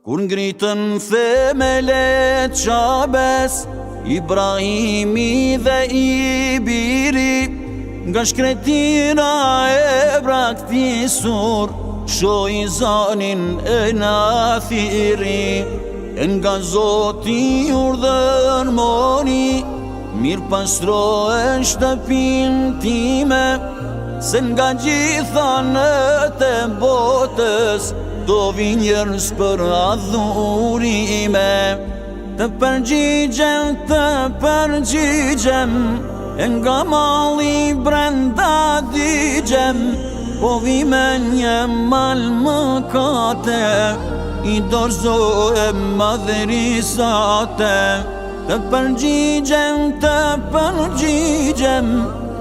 Kur ngritën themelet Qabes, Ibrahimi dhe Ibiri, nga shkretira e braktisur, shoj zanin e Nathiri. E nga Zoti urdhër mori, mirë pastro e shtëpin time, se nga gjitha nëtë e botës, do vi njerëz për adhurime. Të përgjigjem, e nga malli brenda digjem, po vi me një mal mëkate, i dorëzohem madhërisate. Të përgjigjem,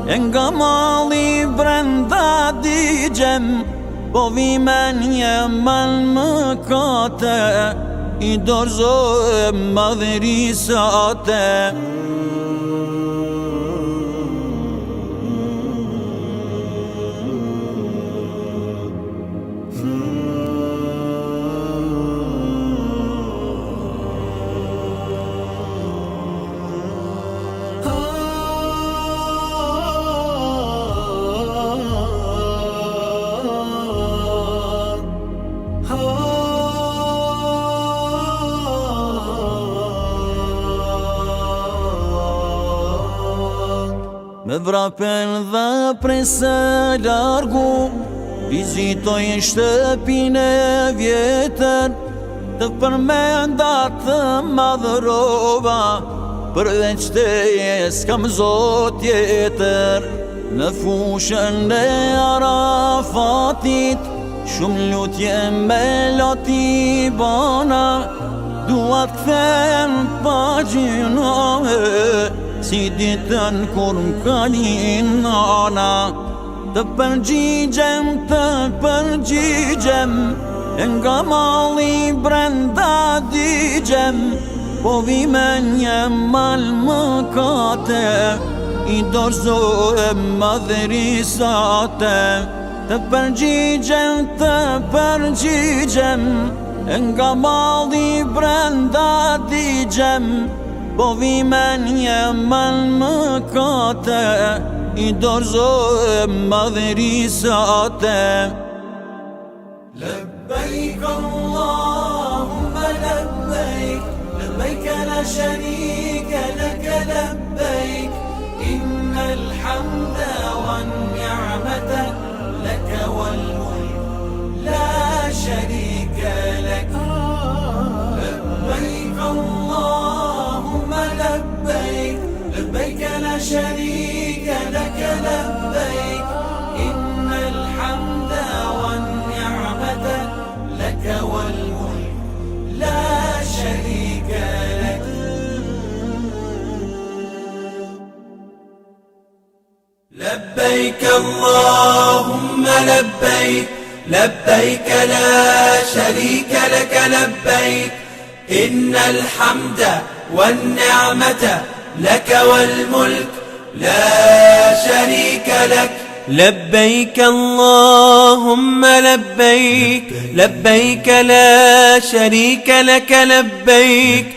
e nga malli brenda digjem, po vi me një mal mëkate, i dorëzohem madhërisate. Me vrapen dhe presë largu, vizitoj shtëpin e vjetër, të përmendat të madhërova, përveç teje s'kam zot tjetër. Në fushën e Arafatit, shumë lutje me loti bana, dua t'kthem pa gjinohe, si ditën kur m'kalin nana. Të përgjigjem, e nga malli brenda digjem, po vi me një mal mëkate, i dorëzohem madhërisate. Të përgjigjem, e nga malli brenda digjem, po vi me një mal mëkate, i dorëzohem madhërisate. لبيك اللهم لبيك لبيك لا شريك لك لبيك إن الحمد والنعمة لك والملك لا شريك لك. لبيك اللهم لبيك لبيك لا شريك لك لبيك إن الحمد والنعمة لك والملك لا شريك لك. لبيك اللهم لبيك لبيك لا شريك لك لبيك إن الحمد والنعمة لك والملك لا شريك لك. لبيك اللهم لبيك لبيك لا شريك لك لبيك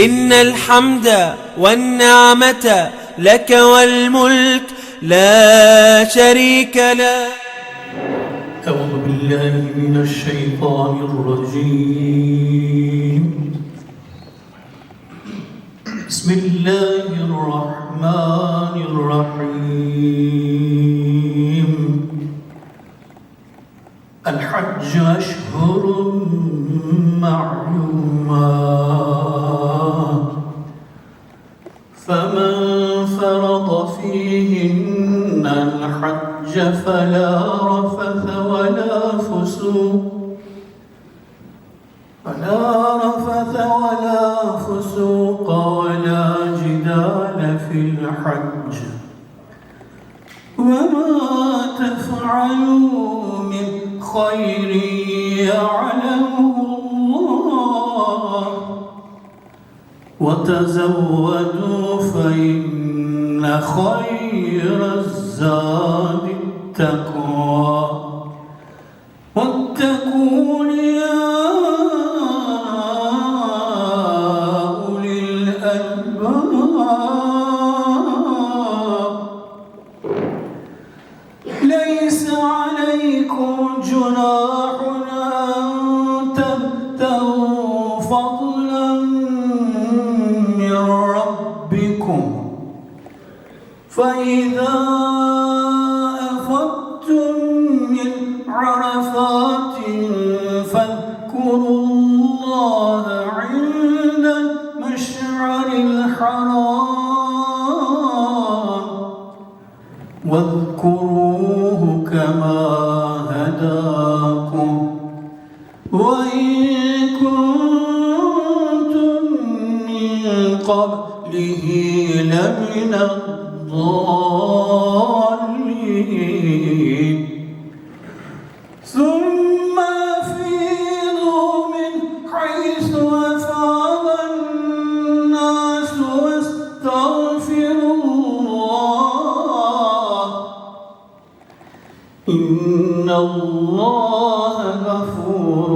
إن الحمد والنعمة لك والملك لا شريك لك. أعوذ بالله من الشيطان الرجيم. بسم الله الرحمن الرحيم. الحج أشهر معلومات، فمن فرض فيهن الحج فلا رفث ولا فسوق ولا جدال في الحج، وما تفعلوا من خير يعلمه الله وتزودوا فإن خير الزاد التقوى واتقون يا أولي الألباب ليس عليكم جناح أن تبتغوا فضلا من ربكم فإذا أفضتم من عرفات فاذكروا الله عند المشعر الحرام واذكروه كما هداكم وإن كنتم من قبله لمن الضالين ثم أفيضوا من حيث أفاض الناس واستغفروا الله إن الله غفور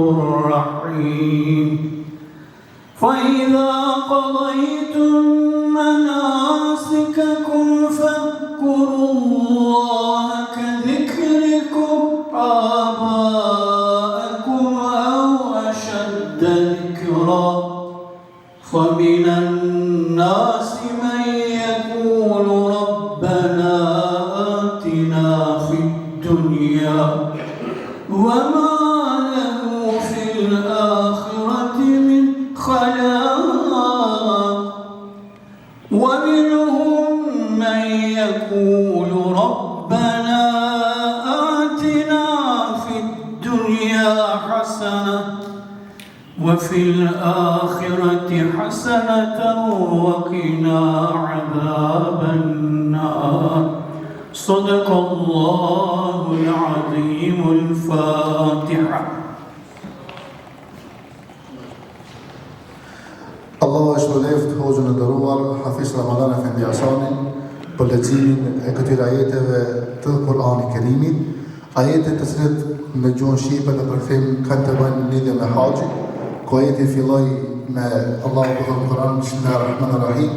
رحيم فإذا قضيتم مناسككم فاذكروا الله كذكركم آباءكم أو أشد ذكرا فمن الناس من يقول ربنا آتنا في الدنيا وما له في الآخرة من خلاق ومنهم من يقول ربنا آتنا في الدنيا حسنة وفي الآخرة حسنة وقنا عذاب النار صدق الله العظيم الفاتحة Allah është shpëleft hoxhën e nderuar Hafiz Ramadan Efendi Hasani për leximin e këtyre ajeteve të Kur'anit Kerimit, ajete të cilat në gjuhën shqipe në përkthim kanë të bëjnë lidhje me haxhin, ku ajeti filloi me Allahu të thënë Kur'an Bismillahirrahmanirrahim,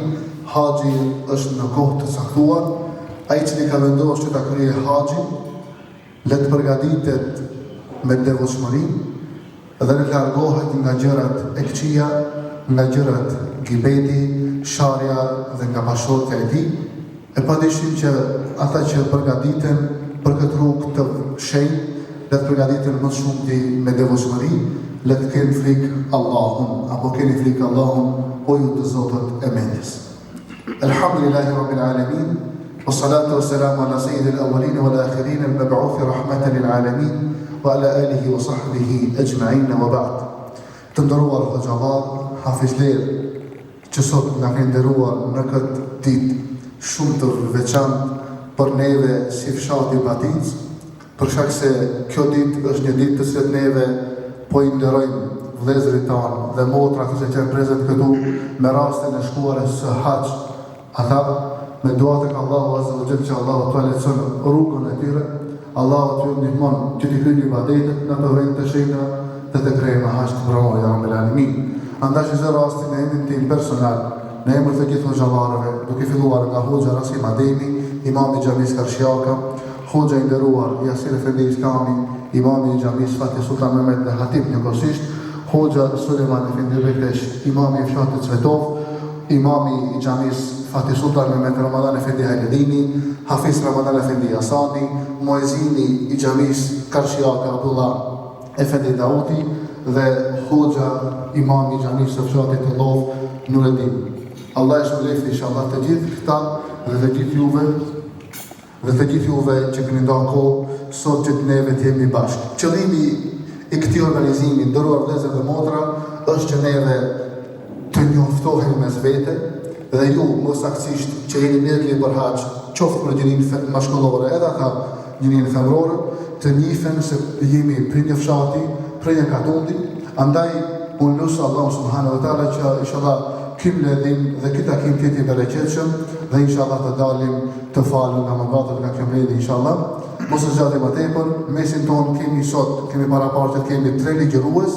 haxhi është në kohë të caktuar, ai që ka vendosur që ta kryejë haxhin, le të përgatitet me devotshmëri dhe le të largohet nga gjërat e këqija, nga gjërat gibeti, sharja dhe nga pashortja e tij, e padyshim që ata që përgatiten për këtë rrugë të shenjtë, le të përgatiten më shumë me devotshmëri, le të keni frikë Allahun, apo keni frikë Allahun, o ju të zotët e mendjes. Alhamdulillahi Rabbil Alamin, wassalatu wassalamu ala sayyidil awwalin wal akhirin al-mab'uth rahmatan lil alamin wa ala alihi wa sahbihi ajma'in wa ba'd. Të nderuar hoxhallar, hafizler që sot nga keni nderuar në këtë ditë shumë të veçantë për neve si fshati i Batic, për shkak se kjo ditë është një ditë të cilën neve po i nderojmë vëllezërit tanë dhe motrat që janë prezente këtu me rastin e shkuarës së Hax, ata me duat tek Allahu Azza wa Jalla që Allahu t'u lehtëson rrugën e tyre, Allahu t'ju ndihmon që të kryeni ibadetet në ato vende të shenjta dhe të krijojë Hax të pranojë ya Rabbel Alamin. Andaj në rastin e emrin tim personal, në emër të gjithë hoxhallarëve, duke filluar nga hoxha Rasim Ademi, imam i xhamisë Karshjaka, hoxha i nderuar Yasir Efendi Islami, imam i xhamisë Fatih Sultan Mehmet dhe hatip njëkohësisht, hoxha Sulejman Efendi Bektesh, imam i fshatit Cvetov, imam i xhamisë Fatih Sultan Mehmet Ramadan Efendi Hajledini, Hafiz Ramadan Efendi Hasani, muezini i xhamisë Karshjaka Abdullah Efendi Dauti dhe hoxha imam i xhamisë së fshatit të Llov Nureddin. Allah e shpëlefti inshallah të gjithë këta dhe të gjithë juve që keni ndarë kohë sot që neve të jemi bashkë. Qëllimi i këtij organizimi, nderuar vëllezër dhe motra, është që neve të njoftohemi mes vete dhe ju mosaktësisht që jeni mjetëli për hax, qoftë për gjininë mashkullore edhe ata gjininë femrore, të njihen se jemi për një fshati, për një katundi, andaj unë lusë Allah subhanahu wa ta'ala që inshallah kim ledhim dhe kita kim tjeti bereqetshëm dhe inshallah të dalim të falën nga mëgatët nga kim ledhi inshallah. Mos e zgjatim më tepër, mesin ton kemi sot, kemi paraparqet, kemi 3 ligjërues,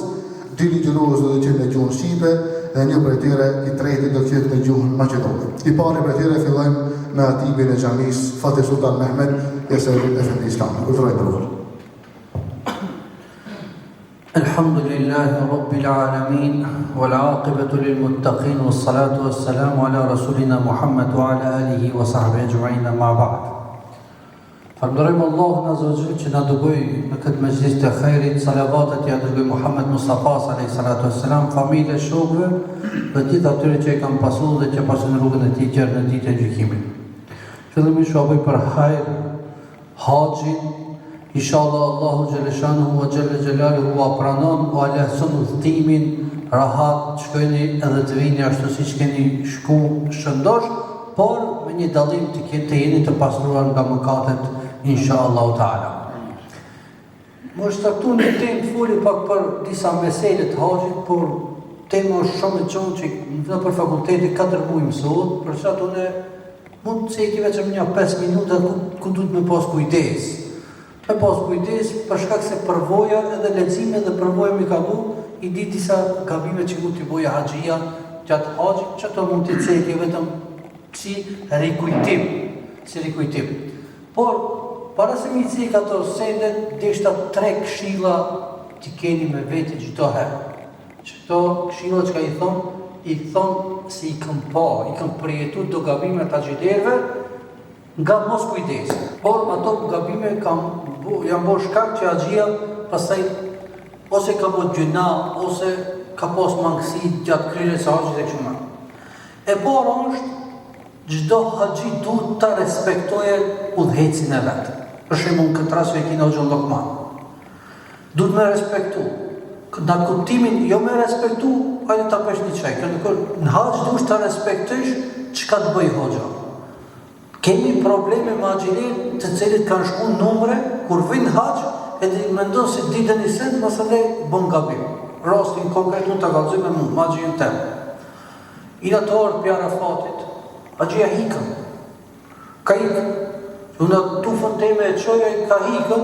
2 ligjërues do të qenë në gjuhën shqipe dhe një prej tyre i treti do të jetë në gjuhën maqedone. I pari prej tyre fillojmë me atibin e xhamis Fatih Sultan Mehmed, Yasir Efendi Islami. Udhëroj për الحمد لله رب العالمين والعاقبة للمتقين والصلاة والسلام على رسولنا محمد وعلى آله وصحبه أجمعين مع بعد. Falënderojmë Allahun Azza wa Jall që na dëgoi në këtë mezhlis të khairit, salavatet ja dërgoi Muhammed Mustafa alayhi salatu wassalam, familje, shokëve dhe gjithë atyre që e kanë pasur dhe që pasun rrugën e tij gjerë në ditën e gjykimit. Fillimisht u bëj për hajr haxhin. Inshallah Allahu Gjeleshanuhu wa Gjelle Gjelaluhu wa pranon wa lehson udhëtimin, rahat, shkojni edhe të vini ashtu si që keni shku shëndosh, por me një dallim të jeni të pasruar nga mëkatet, inshallah ta'ala. Më është taktu një temë foli pak për disa mesele të haxhit, por tema është shumë e qonë që në për fakulteti 4 muaj mësohet, për që atë une mund të ceki veçëm një 5 minuta ku duhet me pas kujdes. Me pas kujdes për shkak se përvoja edhe leximi dhe përvoja mi ka bu, i di disa gabime që mund t'i boja haxhia gjatë haxhit, që ato mund t'i ceki vetëm si rikujtim. Por, para se mi cek ato sendet, deshta 3 këshilla t'i keni me veti çdo herë. Çto këshilla që i thon si i këm përjetu do gabime të xhiderëve nga mos kujdesi. Por ato gabime janë bo shkak që haxhia pastaj ose ka bo gjuna, ose ka pas mangësi gjatë kryerjes së haxhit e kështu me radhë. E para është çdo haxhi duhet ta respektojë udhëhecin e vet. Për shembull në këtë rast e kina Hoxhën Lokman. Duhet me respektu. Në kuptimin jo me respektu, hajde ta pesh një çaj. Në haxh duhet ta respektosh çka të bëj hoxha. Kemi probleme me haxhirin të cilët kanë shku numre, kur vinë haxh, edhe mendon se ditën i send, masale bën gabim. Rastin konkret unë ta kallëzoj me mua, haxhin tem. Ina të orë për Arafatit, haxhia hikën. Ka hikën. Unë tufën teme e qoja i ka hikën,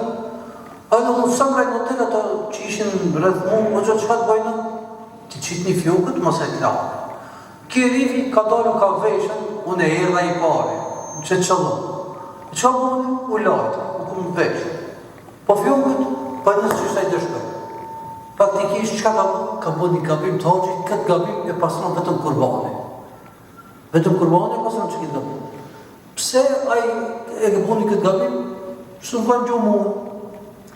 edhe unë sa mrejt në tëllë ato që ishin rrëth mu, o që të bëjnë? Ti qitë një fjokët, mëse të lahë. Ki rivi ka dalu ka veshën, unë e erdha i pare. Që të qëllon. Qa bënë? U lajtë, u këmë veshë. Po fjokët, pa nësë që shtaj dëshkoj. Faktikisht, qka ka bënë një gabim të haxhit, këtë gabim e pasron vetëm kurbani. Vetëm kurbani e pasron që këtë gabim. Pse ai e bënë këtë gabim? Së më kanë gjo mu,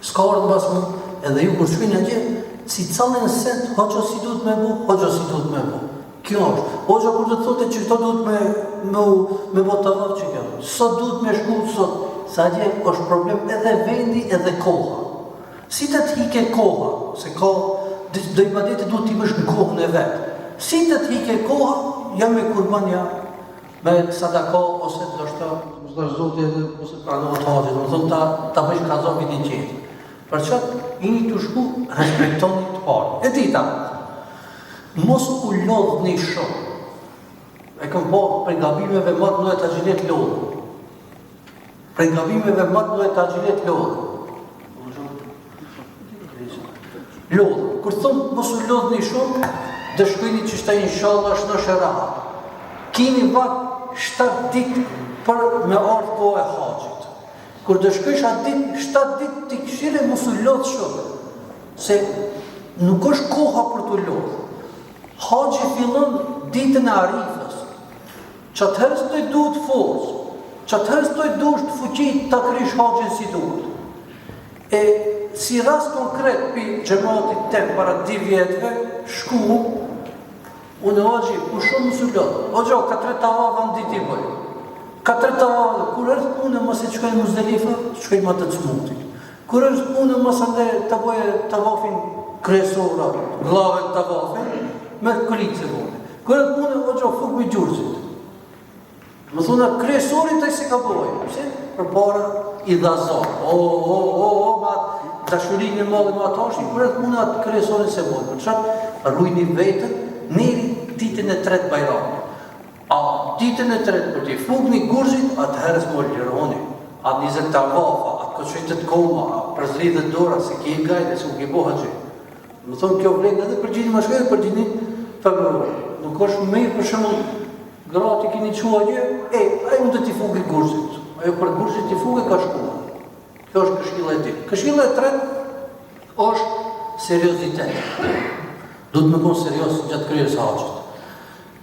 s'ka orë në basë mu, edhe ju kur shkujnë e gjithë, si calën e sent, hoxha si duhet me bu, hoxha si duhet me bu. Kjo është. Hoxha kur të thote që këto duhet me bo të vërë që kjo. Sot duhet me shku, sot. Sa dje është problem edhe vendi edhe koha. Si të t'hike koha, se ka, do i badete duhet t'i bësh në kohën e vetë. Si të t'hike koha, jam me kurbanja, me sadaka, ose të është zote edhe, ose të pranohet haxhit, më thonë ta bësh kazovit një qetë. Për qëtë, ini të shku, respektoni të parë. E tita, mos u lodhë një shumë. E këm po për gabimeve matë në e të gjilet lodhë. Për gabimeve matë në e të gjilet lodhë. Lodhë. Kër thëmë mos u lodhë një shumë, dhe shkujni që shtaj inshallah është në shëraha. Kini vakë 7 ditë për me ardhë po e haxhit. Kër dhe shkujsh atë ditë, 7 ditë t'i këshire mos u lodhë shumë. Se nuk është koha për t'u lodhë. Haxhi fillon ditën e Arifës. Që atëherës të duhet forës, që atëherës të duhet fuqit të krysh haxhin si duhet. E si rast konkret për gjematit tem para 2 vjetëve, shku, unë haxhi, ku shumë më sullot, hoxha, ka 3 tavava në ditë i bëjë. Ka 3 tavava, kur është punë, mëse të shkojnë Muzdelifa, shkojnë më të cmutit. Kur është punë, mëse të bëjë tavafin kresora, glavën tavafin, me këllitë se vone. Kërët punë, hoxha, fuk me gjurësit. Më thunë, kryesorit të si ka bojë, pëse? Për para i dhazon. Ma dashurin e madhe më atashi, për edhe muna atë kryesorin se bojë. Për qatë, rrujni vetën, njëri ditën e tretë bajrami. A ditën e tretë për t'i fugni gurzit, atë herës më lironi. Atë 20 të avafa, atë këqëjtët koma, atë përzridhët dora, se ki e gajde, se u ki boha që. Më thonë, kjo vlenë edhe për gjini më shkojë, për gjini femërore. Nuk është mirë për shembull gratë keni qua një, ai mund të t'i fugi gurzit. Ajo për gurzit t'i fugi ka shkuar. Kjo është këshilla e dytë. Këshilla e tretë është seriozitet. Duhet me konë serios gjatë kryerjes haxhit.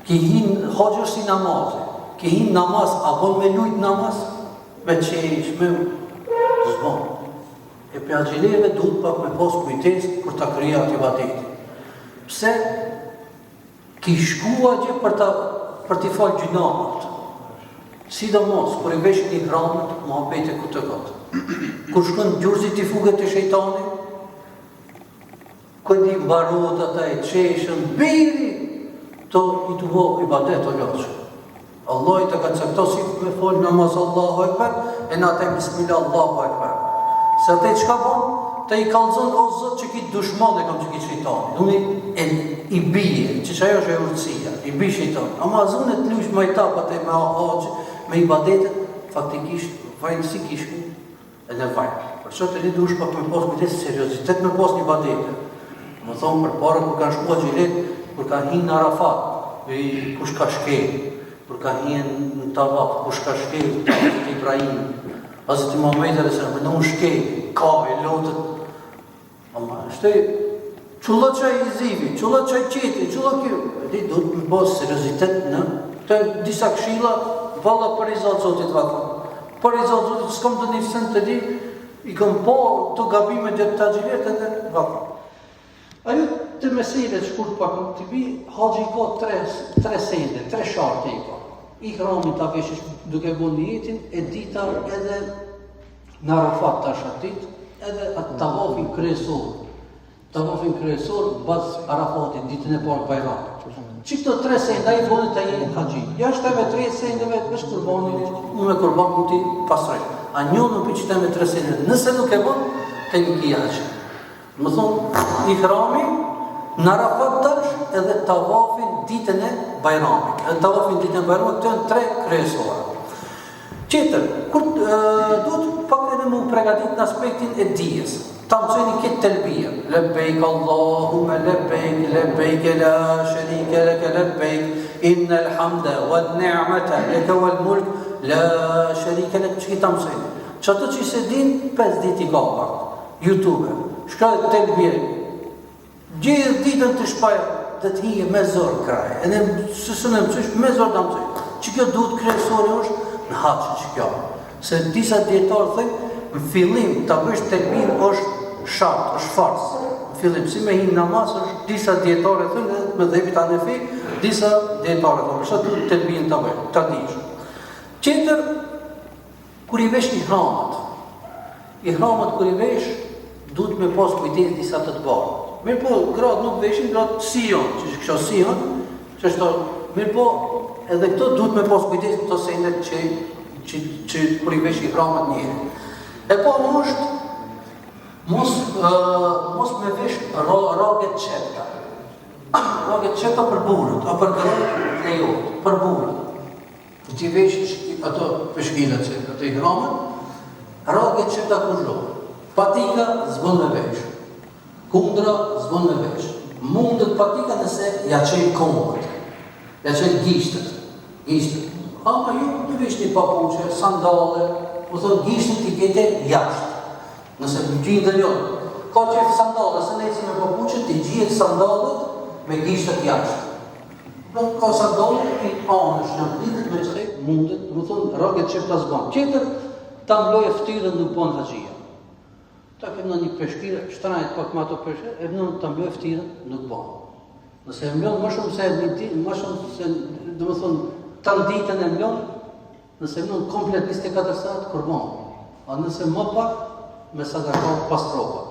Ki hin haxhi është si namazi. Ki hin namaz, apo me lujt namaz, me qesh, me zbon. E për haxhileve duhet pak me pas kujtes kur ta kryej atë ibadetin. Pse? Ki shkua gjë për t'i falë gjunahët. Sidomos, kur i veshin i hramët, muhabete ku të gotë. Kur shkën gjurëzit t'i fuget të shejtani, këndi mbarot ata e qeshën, biri, to i të vo ibadet o loqë. Allah i të ka cakto si me folë namaz Allahu Ekber, e në atë e bismillah Allahu Ekber. Se atë e qka bon, të i kalzon o zot që kitë dushman e kam që kitë shejtani. Duni i bije, që ajo është e urësia, i bije shejtani. Ama zonë të lush majtapat e me ahaqë, me ibadetet, faktikisht, vajnë si kishku, edhe vajnë. Për që të li dush pak me pas kujtes seriozitet me pas një ibadetet. Më thonë për para kur kanë shkua gjilet, kur kanë hinë në Arafat, kush ka shkel, kur kanë hinë në Tavaf, kush ka shkel, të Hazreti Ibrahim, Hazreti Muhammed a.s. Në unë shkel, ka e lotët. Ama, shtej, qulla qaj i zivi, qulla qaj qeti, qulla kjo. Di, do të më pas seriozitet në të disa këshilla, valla për i zatë zotit vaka. Për i zatë zotit, s'kam të një sen të di, i kam po të gabime gjëtë të gjilet edhe vaka. Ajo të meselet shkurt pak në të bi, haxhi i ka tre sende, tre sharte i ka. I hramin të aveshish duke bo një jetin, e dita edhe në Arafat të ashatit, edhe atë tavafin kryesor. Tavafin kryesor, bazë Arafatit, ditën e parë Bajram. Që këto tre sende, a i bonit të jenë haxhi. Jashtëve tre sendeve, vesh kurbani, unë me kurban mund t'i pasrej. A njënë për që të me tre sendeve, nëse nuk e bon, të një kja haxhi. Më thonë, i hrami, në Arafat tash, edhe tavafin ditën e Bajramit. Edhe tavafin ditën e Bajramit, këto janë tre kryesore. Qetër, kur duhet pak edhe më pregatit në aspektin e dijes. Ta mësojni këtë telbija. Lebbejk Allahume lebbejk, lebbejk la sharike leke lebbejk, inna l'hamda wa n'ni'mata leke wa l'mulk, la sharike leke, që ta mësojni. Që ato që se din, 5 dit i ka pak. YouTube, shkallë telbija. Gjithë ditën të shpaja, dhe të hije me zorë kraj. Edhe sësën e mësojsh, me zorë të mësojsh. Që kjo duhet kryesore është, në haqë që kjo. Se disa djetarë thëjnë, në fillim të bësh telbir është shartë, është farsë. Në fillim, si me hinë namaz është disa djetarë thëjnë, me dhebit anefi, disa djetarë thëjnë, përsa të telbir të bësh, të dishë. Qetër, kur i vesh i hramat kur i vesh, duhet me pas kujtes disa të barë. Mirë po, gratë nuk veshin, gratë sion, që kësha sion, që është mirë po, edhe këto duhet me pas kujtes këto sendet që kur i vesh i hramat njëri. E po më është, mos me vesh raget qepta. Raget qepta për burët, a për gratë lejot, për burët. Ti vesh ato peshkila qepta, ato i hramat, raget qepta kushlohë. Patika zbën me vesh. Kundra zbën me vesh. Mundet patika nëse ja qenë kombët, ja qenë gishtët. Ama ju në vesh një papuqe, sandale, më thonë gishtët i kete jashtë. Nëse më gjinë dhe ljonë. Ka qef sandale, se nejtë me papuqe, ti gjithë sandalet me gishtët jashtë. Ka sandale, i anësh në plitet me qëtë, mundet, më thonë raget qef të zbanë. Qetër, ta mloj e ftyrën nuk bon haxhia. Ta kemë në një peshkire, shtrajt pak ma të peshkire, e në të mbloj ftyrën, nuk banë. Nëse e mblon më shumë se një ditë, më shumë se, dhe më thonë, të në ditën e mblon, nëse e mblon komplet 24 saat, kur banë. A nëse më pak, me sadaka pas tropa.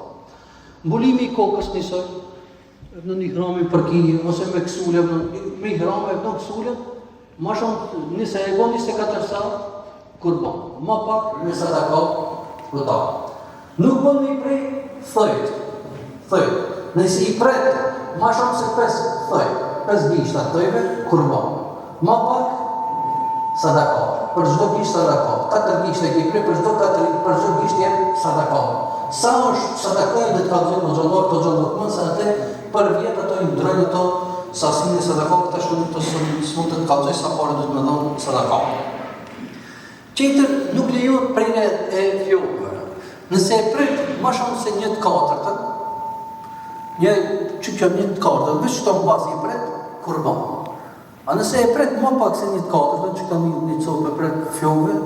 Mbulimi i kokës njësoj, e në një hramin për kije, ose me kësullë, me i hramin e në kësullë, ma shumë nëse e bon 24 sa, kurban. Ma pak me sadaka kuta. Nuk bon me i prej thojt. Nëse i pret, ma shumë se 5 thojt, 5 gishta thojve, kurban. Ma pak sadaka. Për çdo gisht sadaka. 4 gishte ke prej, për çdo gisht jem sadaka. Sa është sadaka dhe të kalëzojnë në gjallor, të gjallokman, se atë për vjetë ato i ndrojnë ato sasinë e sadaka, këta shkënë të smut të kalëzoj sa pare du të me dhonë sadaka. Qetër nuk lejohet prejnë e fjokëve. Nëse e prejtë ma shumë se 1/4, që kjo 1/4, vështë që të më basi e prejtë, kurban. A nëse e prejtë ma pak se 1/4, që ka një copë e prejtë fjokëve,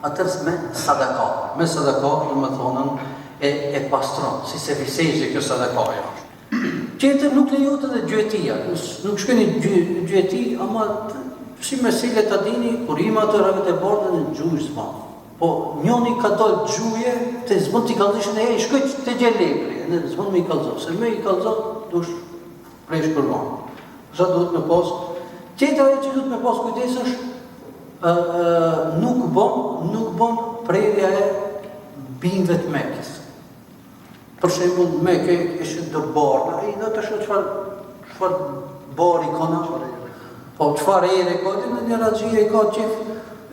atërës me sadaka. Me sadaka, në me thonën, e pastron, si se visejë kjo sadakaja është. Qetër nuk lejohet edhe gjyëtia, nuk shkeni gjyëti, ama si mesile të dini, kur ima të rëgët e bordën e gjuhë s'ma. Po, njoni ka dollë gjuje, të zbën t'i kalzishën e shkëq të gjellepri, në zbën me i kalzohë, se me i kalzohë dush prej shkërban. Sa duhet me pas, qetër e që duhet me pas kujdes është, nuk bon prejrja e binjve të Mekës. Për shembull, Mekë ishte do barë, ai do të shoh çfarë bari kanë. Po çfarë ere ka, në një raxhie ka qef,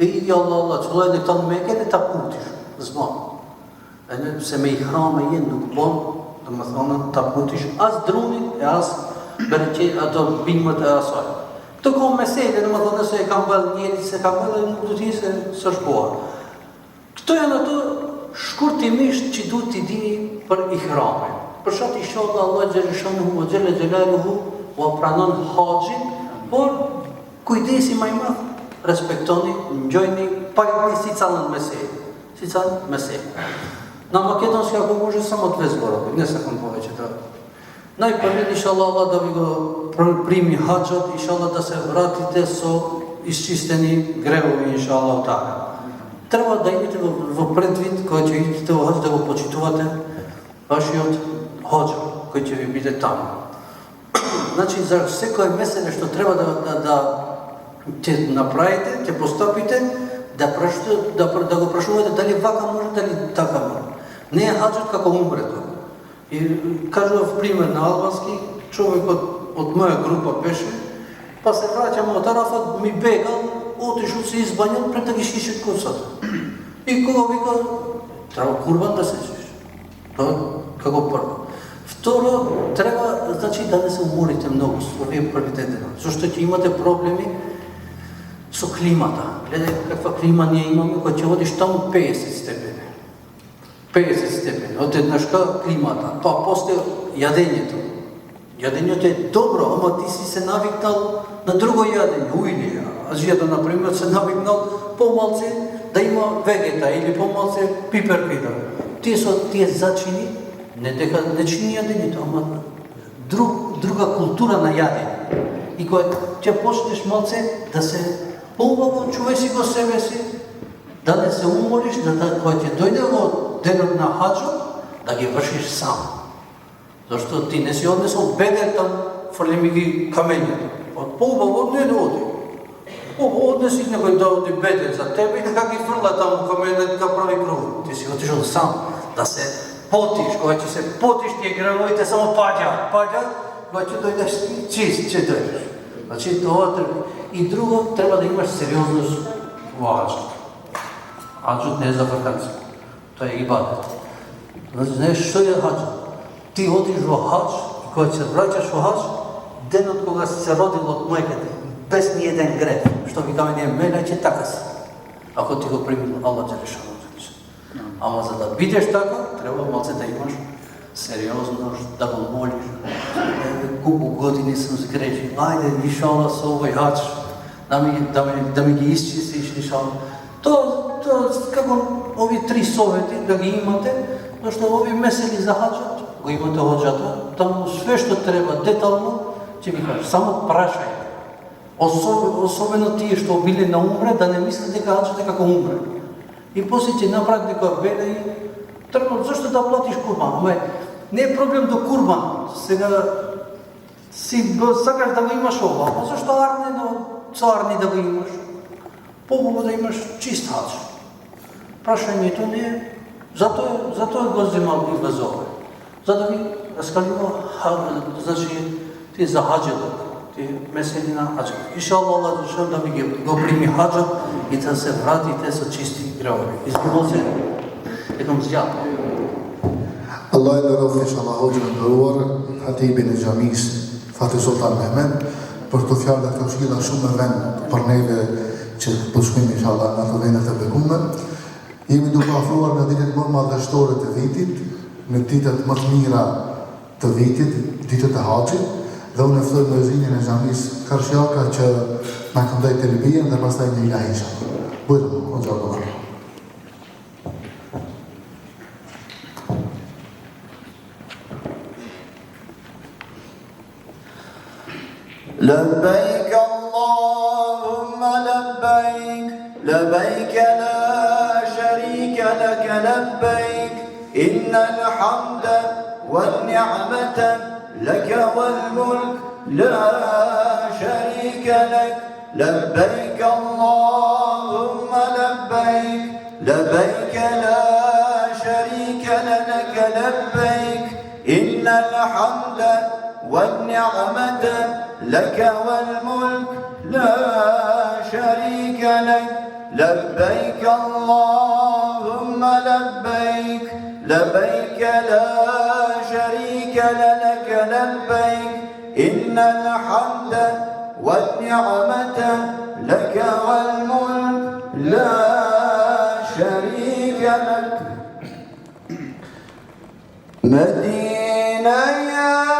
i Allah, çullë të tonë Mekë dhe ta putish, zbon. Edhe pse me ihrame jenë nuk bon, domethënë ta putish as drunin e as bërqe ato bimët e asaj. Këto ka mesele, domethënë nëse e kanë bërë njerëz se kanë bërë nuk do të thjesë se s'është koha. Këto janë ato shkurtimisht që duhet t'i dini për ihrame. Për shkak inshallah Allah xhaleshanuhu wa xhalla xjalaluhu u pranon haxhin, por kujdesi më i madh, respektoni, ngjojni pa si callën mesel. Na Makedonska po može samo 2 zborove, ne sa kam povečе to. Najprije inshallah Allah da vi go primi haxhat, inshallah da se vratite so isčisteni grevovi inshallah taala. Treba da imate во предвид кога ќе идете во хаџ да го почитувате вашиот хоџа кој ќе ви биде таму. Значи за секое меселе што треба да ќе направите, ќе постапите, да го прашувате дали вака може, дали така може. Не е хаџот како умрето. И кажував пример на албански, човекот од моја група беше, па се враќаме од Арафат, ми бегал, отишол се избањал пред да ги шишет косата. И кога вика, треба курбан да се шиш. Како прво. Второ, треба, значи, да не се уморите многу со овие првите дена. Зашто ќе имате проблеми со климата. Гледај каква клима ние имаме, која ќе одиш таму 50 степени. 50 степени, од еднашка климата. Па после јадењето. Јадењето е добро, ама ти си се навикнал на друго јадење, уилија. Азијата, например, се навикнал помалце да има вегета или помалце пиперкида. Тие зачини, не дека не чини јадењето, ама друга култура на јадење. И кога ќе почнеш малце да се поубаво чувај си го себе си, да не се умориш, да кога ќе дојде во денот на хаџот, да ги вршиш сам. Зашто ти не си однесол бедер там, фрлими ги камењето. Поубаво не оди. Однеси некој да оди бедер за тебе и дека ги фрла таму камењето, дека прави круг. Ти си отишол сам, да се потиш, кога ќе се потиш, тие гревовите само паѓаат, кога ќе дојдеш чист, ќе дојдеш. Значи тоа треба. И друго, треба да имаш сериозност во хаџот. Хаџот не е за ваканција, тоа е ибадет. Значи, знаеш што е хаџот? Ти одиш во хаџ, и кога ќе се враќаш во хаџ, денот кога си се родил од мајката, без ни еден грев, што викаме ние мелеќе, така си. Ако ти го примил Аллах Джелешану. Ама за да бидеш така, треба малце да имаш сериозност, да го молиш. Колку години сум сгрешил, ајде, иншалла, со овој хаџ, да ми ги исчистиш, иншалла. Тоа, како ови 3 совети, да ги имате, зашто ови месели за хаџот, го имате хоџата, таму све што треба детално, ќе ви кажа, само прашај. Особено тие што биле на умре, да не мислите дека хаџот е како умре. И после ќе направат дека веле и треба зашто да платиш курбан. Ама не е проблем до курбан. Сега си сакаш да го имаш ова, а зашто арнено carni da ga imaš, popullo da imaš čist hač. Prashanje nije, zato je gozima i gazove. Zato vi raskaljava znači ti za hađelak, ti meselina hađelak. Inshallah Allah želim da mi go primi hađa i da se vratite sa čisti gravovi. Izbilo se jednom zjato. Allah e nderoft inshallah hoxhën e nderuar, Hatibin e xhamis Fatih Sultan Mehmet, për të fjalë dhe këto këshilla shumë e vend për neve që po shkojmë inshallah në ato vende të bekuara. Jemi duke afruar në ditët më madhështore të vitit, në ditët më të mira të vitit, ditët e haxhit, dhe unë e ftoj muezinën e xhamis Karshjaka që na këndoj telbijen dhe pastaj një ilahi inshallah. Bujro, o xhallah. لبيك اللهم لبيك لبيك لا شريك لك لبيك إن الحمد والنعمة لك والملك لا شريك لك لبيك اللهم لبيك لبيك لا شريك لك لبيك إن الحمد والنعمة لك والملك لا شريك لك لبيك اللهم لبيك لبيك لا شريك لك لبيك إن الحمد والنعمة لك والملك لا شريك لك مدينة يا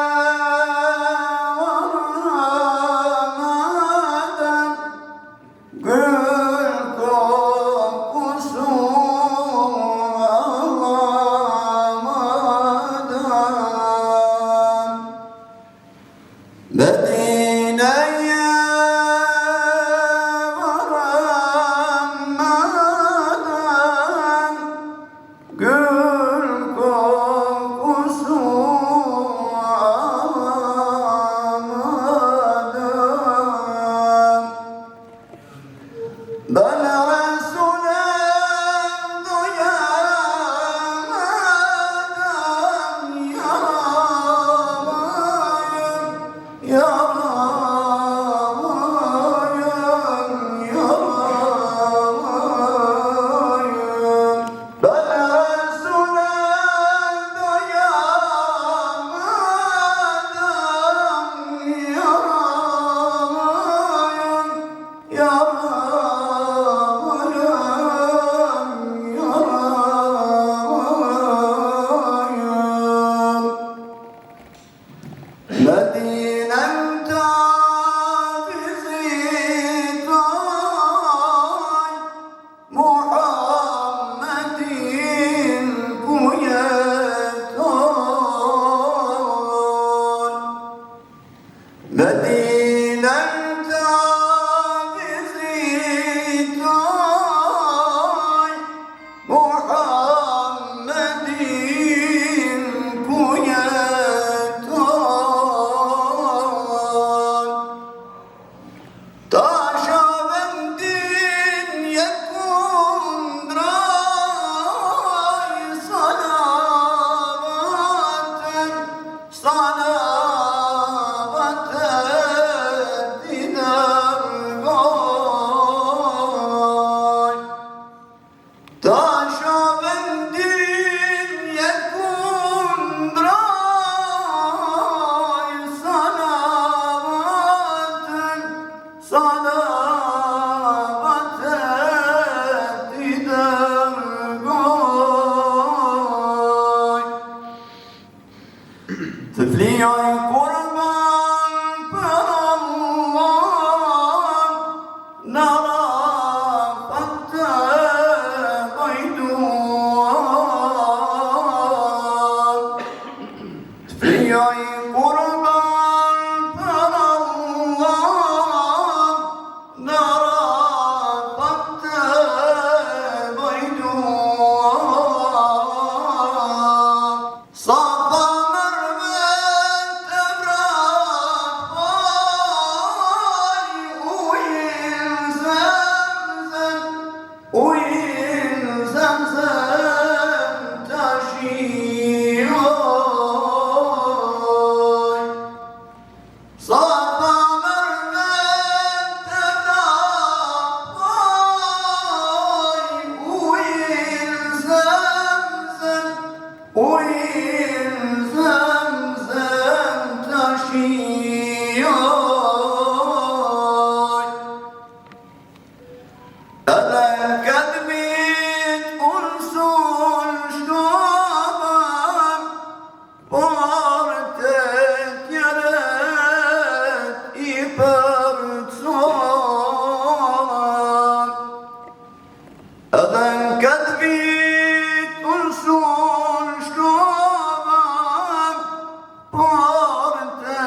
shijoj edhe këtë vit unë sun shkobëm por të tjerët i përcon edhe këtë vit unë sun shkobëm por të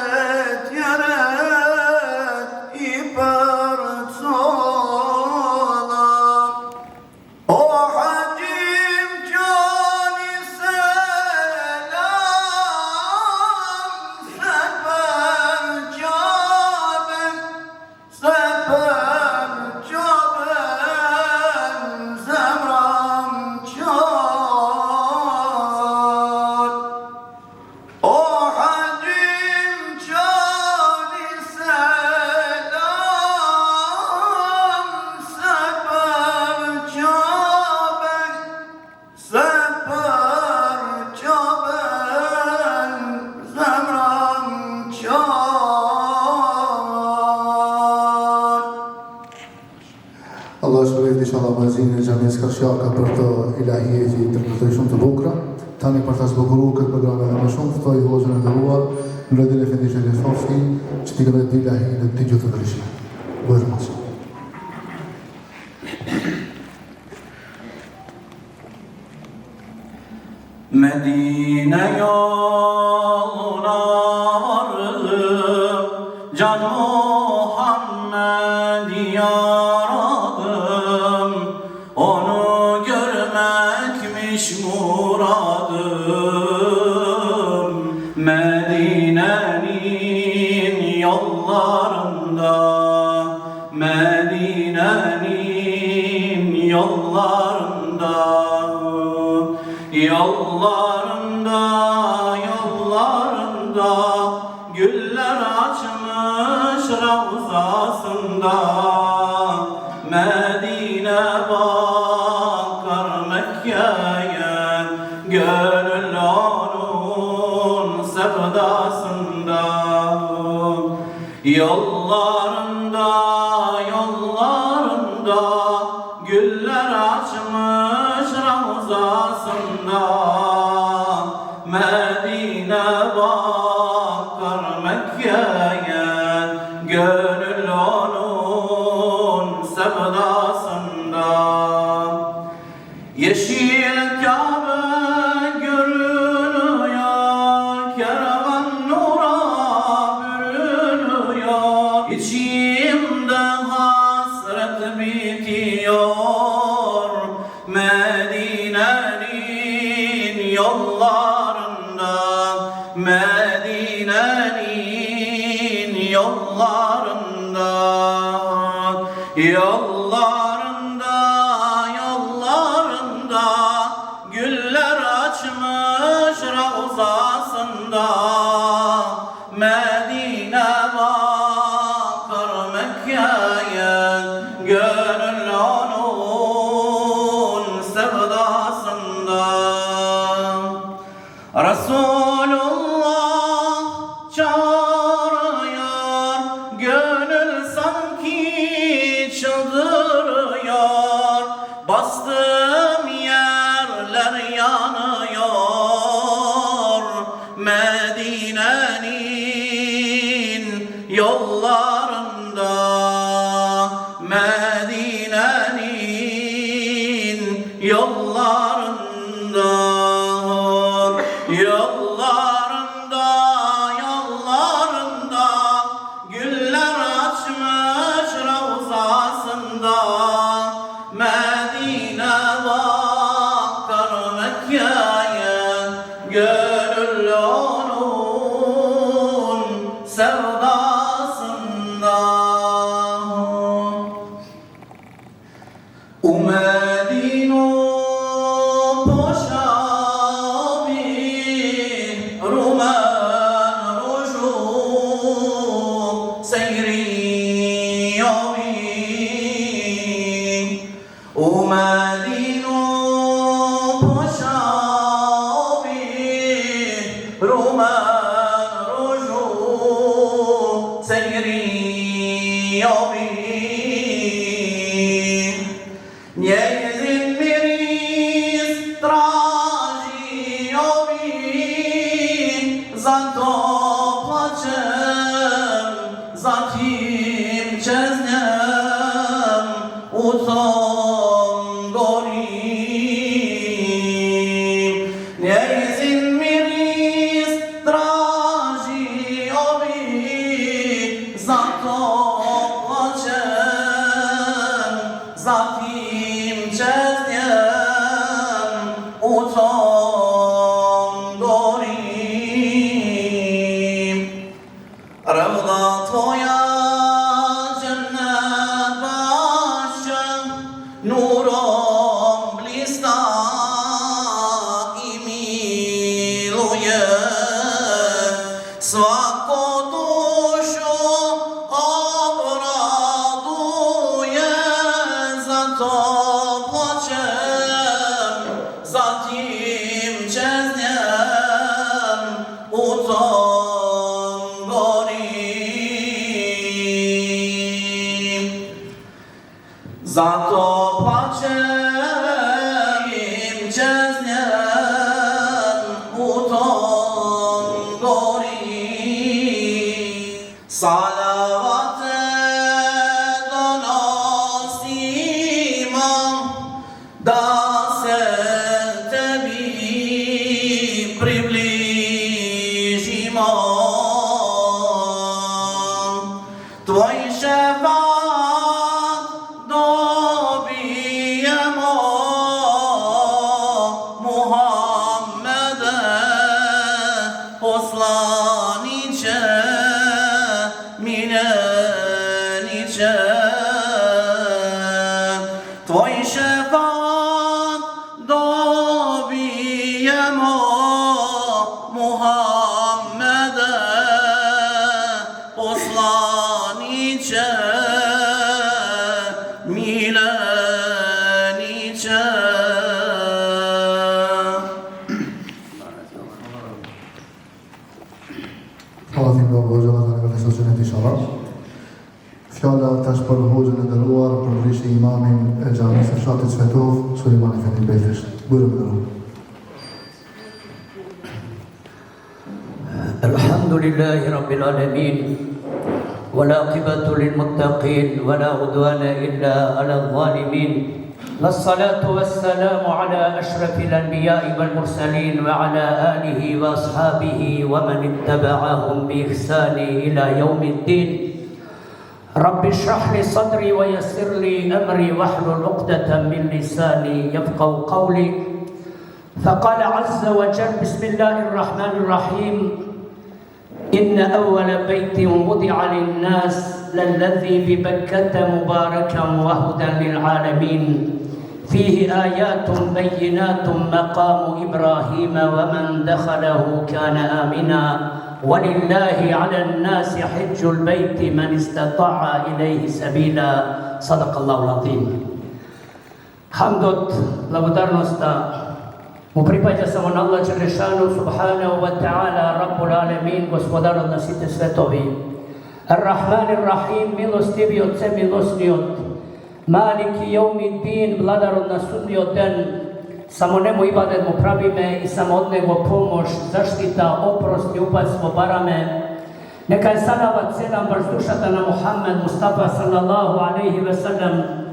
tjerët i përcon o haqim qani selam se për qabën zemram qan o haqim qani selam se për qabën zemram qan Allah shpëleft inshallah vazhdimin e xhamisë Kafshaka për të ilahije që i interpretoi shumë të bukura. Tani për ta zbukuruar këtë program edhe më shumë, ftoj Hoxhën e nderuar, Nureddin Efendi Sherifovski, që t'i kënaqë ilahi në të gjithë të ndryshme. Bujë mos. Medine yoluna vardım, Can Muhammed'i aradım, onu görmekmiş muradım. Medine'nin yollarında, Medine'nin yollarında, yollarında, yollarında güller açmış ravzasında. Medine bakar Mekke'ye, gönül onun sevdasında. Yollarında, yollarında güller açmış ravzasında. Medine bakar Mekke'ye, gönül onun sevdasında. Yeşil Kabe görünüyor, kervan nura bürünüyor. İçimde hasret bitiyor, Medine'nin yollarında, Medine'nin yollarında, yollarında, yollarında güller açmış ravzasında. Medine bakar Mekke'ye, gönül onun sevdasında. Resulullah çağırıyor, gönül sanki çıldırıyor. Bastığım yerler yanıyor, Medine'nin yollarında, Medine'nin yollarında, yollarında, yollarında güller açmış ravzasında. Medine bakar Mekke'ye, gönül onun sevdasında. Umedino poşabi ruman ruju seyri yomi. Umedino poşabi ruman ruju jovi, njezin miris traži jovi, zato plačem, zatim čeznem u tom gorim. Njezin miris traži jovi, zato plačem, zatim čeznem u tom gorim. Ravda tvoja džennet bašća, nurom blista i miluje. Svako dušu obraduje, zato plačem, zatim čeznem u tom gorim. Zato plačem, čeznem u tom gorim. Salavate donosimo da se tebi približimo. Tvoj šefat dobijemo, Muhammede, poslaniće, mileniće. Tvoj šefat dobijemo, Muhammede, poslaniće, mileniće. Allah tim do Hoxha dhe nga të soqenet inshallah. Fjalla tash për Hoxhën e nderuar, për vrishi imamin e xhamisë së fshatit Svetov, Sulejman Efendi Betesh. Bujro më nderuar. الحمد لله رب العالمين والعاقبة للمتقين ولا عدوان إلا على الظالمين والصلاة والسلام على أشرف الأنبياء والمرسلين وعلى آله وأصحابه ومن اتبعهم بإحسان إلى يوم الدين. رب اشرح لي صدري ويسر لي أمري واحلل عقدة من لساني يفقهوا قولي. فقال عز وجل بسم الله الرحمن الرحيم إن أول بيت وضع للناس للذي ببكة مباركا وهدى للعالمين فيه آيات بينات مقام إبراهيم ومن دخله كان آمنا ولله على الناس حج البيت من استطاع إليه سبيلا. صدق الله العظيم. Hamdot, благодарност mu pripada samo na Allah Đelešanu subhanahu wa ta'ala, Rabbul Alamin, gospodar od nasite svetovi. Ar-Rahman Ar-Rahim, milostivi od se milosni od. Maliki Jevmi Din, vladar od na sudnji den. Samo njemu ibadet mu pravime i samo od njego pomoć, zaštita, oprost i upatstvo barame. Neka je salavat selam barzdušata na Muhammed Mustafa sallallahu alaihi ve sellem,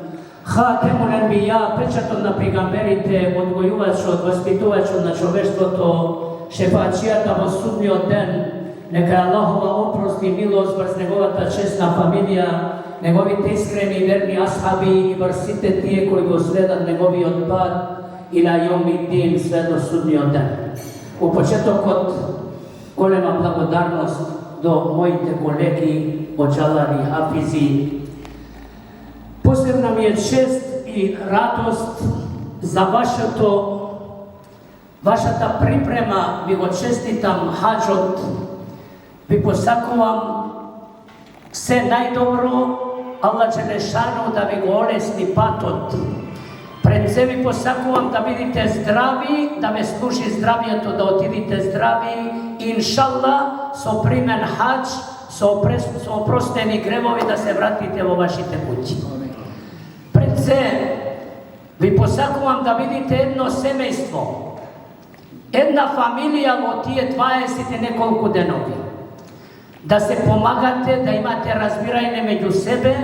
Hatemul Anbiya, pečatom na pegamberite, odgojuvač, vaspituvač na čoveštvoto, šefačijata vo sudnji den. Neka je Allahova oprost i milost, brz njegovata česna familija, njegovite iskreni i verni ashabi i vrsite tije koji go sledat njegovi odpad ila Jevmi Din, sve do sudnji den. U početok od golema blagodarnost do mojite kolegi, ođalari, hafizi. Posebna mi je čest i radost za vaša ta priprema, vi go čestitam hađot, vi posakuvam sve najdobro, Allah Đelešanu da vi go olesni patot. Pred sebi posakuvam da vidite zdravi, da me služi zdravije to da otidite zdravi, inšallah, so primen hađ, su oprosteni grevovi da se vratite u vašite kući. Pred se vi posakувам da vidite jedno semejstvo, jedna familija od tije 20 nekoliko denovi. Da se pomagate, da imate razbirajne među sebe,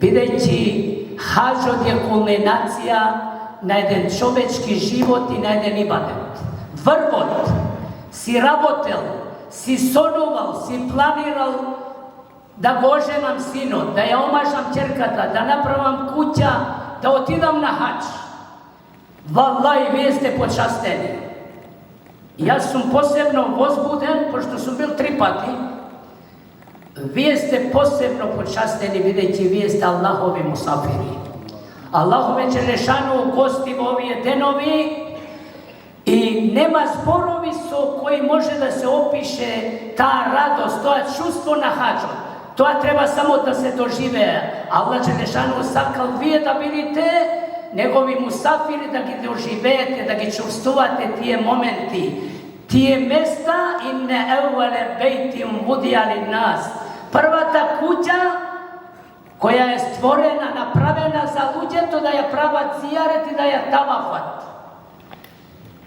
videći hađ je kulminacija na jedan čovečki život i na jedan ibadet. Vrvot, si rabotel, si sonoval, si planiral da go oženam sino, da ja omažam čerkata, da napravam kuća, da otidam na hađ. Wallahi, vi jeste počasteni. Ja sam posebno возбуден, pošto sam bil 3 pati. Vi jeste posebno počasteni, videći vi jeste Allahovi musafiri. Allahove Đelešanu gosti u ovije denovi i nema zborovi su koji može da se opiše ta radost, to čustvo na hađu. To treba samo da se dožive. Allah Đelešanu sakal vi da vidite njegovi musafiri, da gi doživete, da gi čuvstuvate tije momenti, tije mesta inne evvele bejtim vudijali nas. Prva ta kuća koja je stvorena, napravena za ljude, to da je prava zijaret i da je tavafat.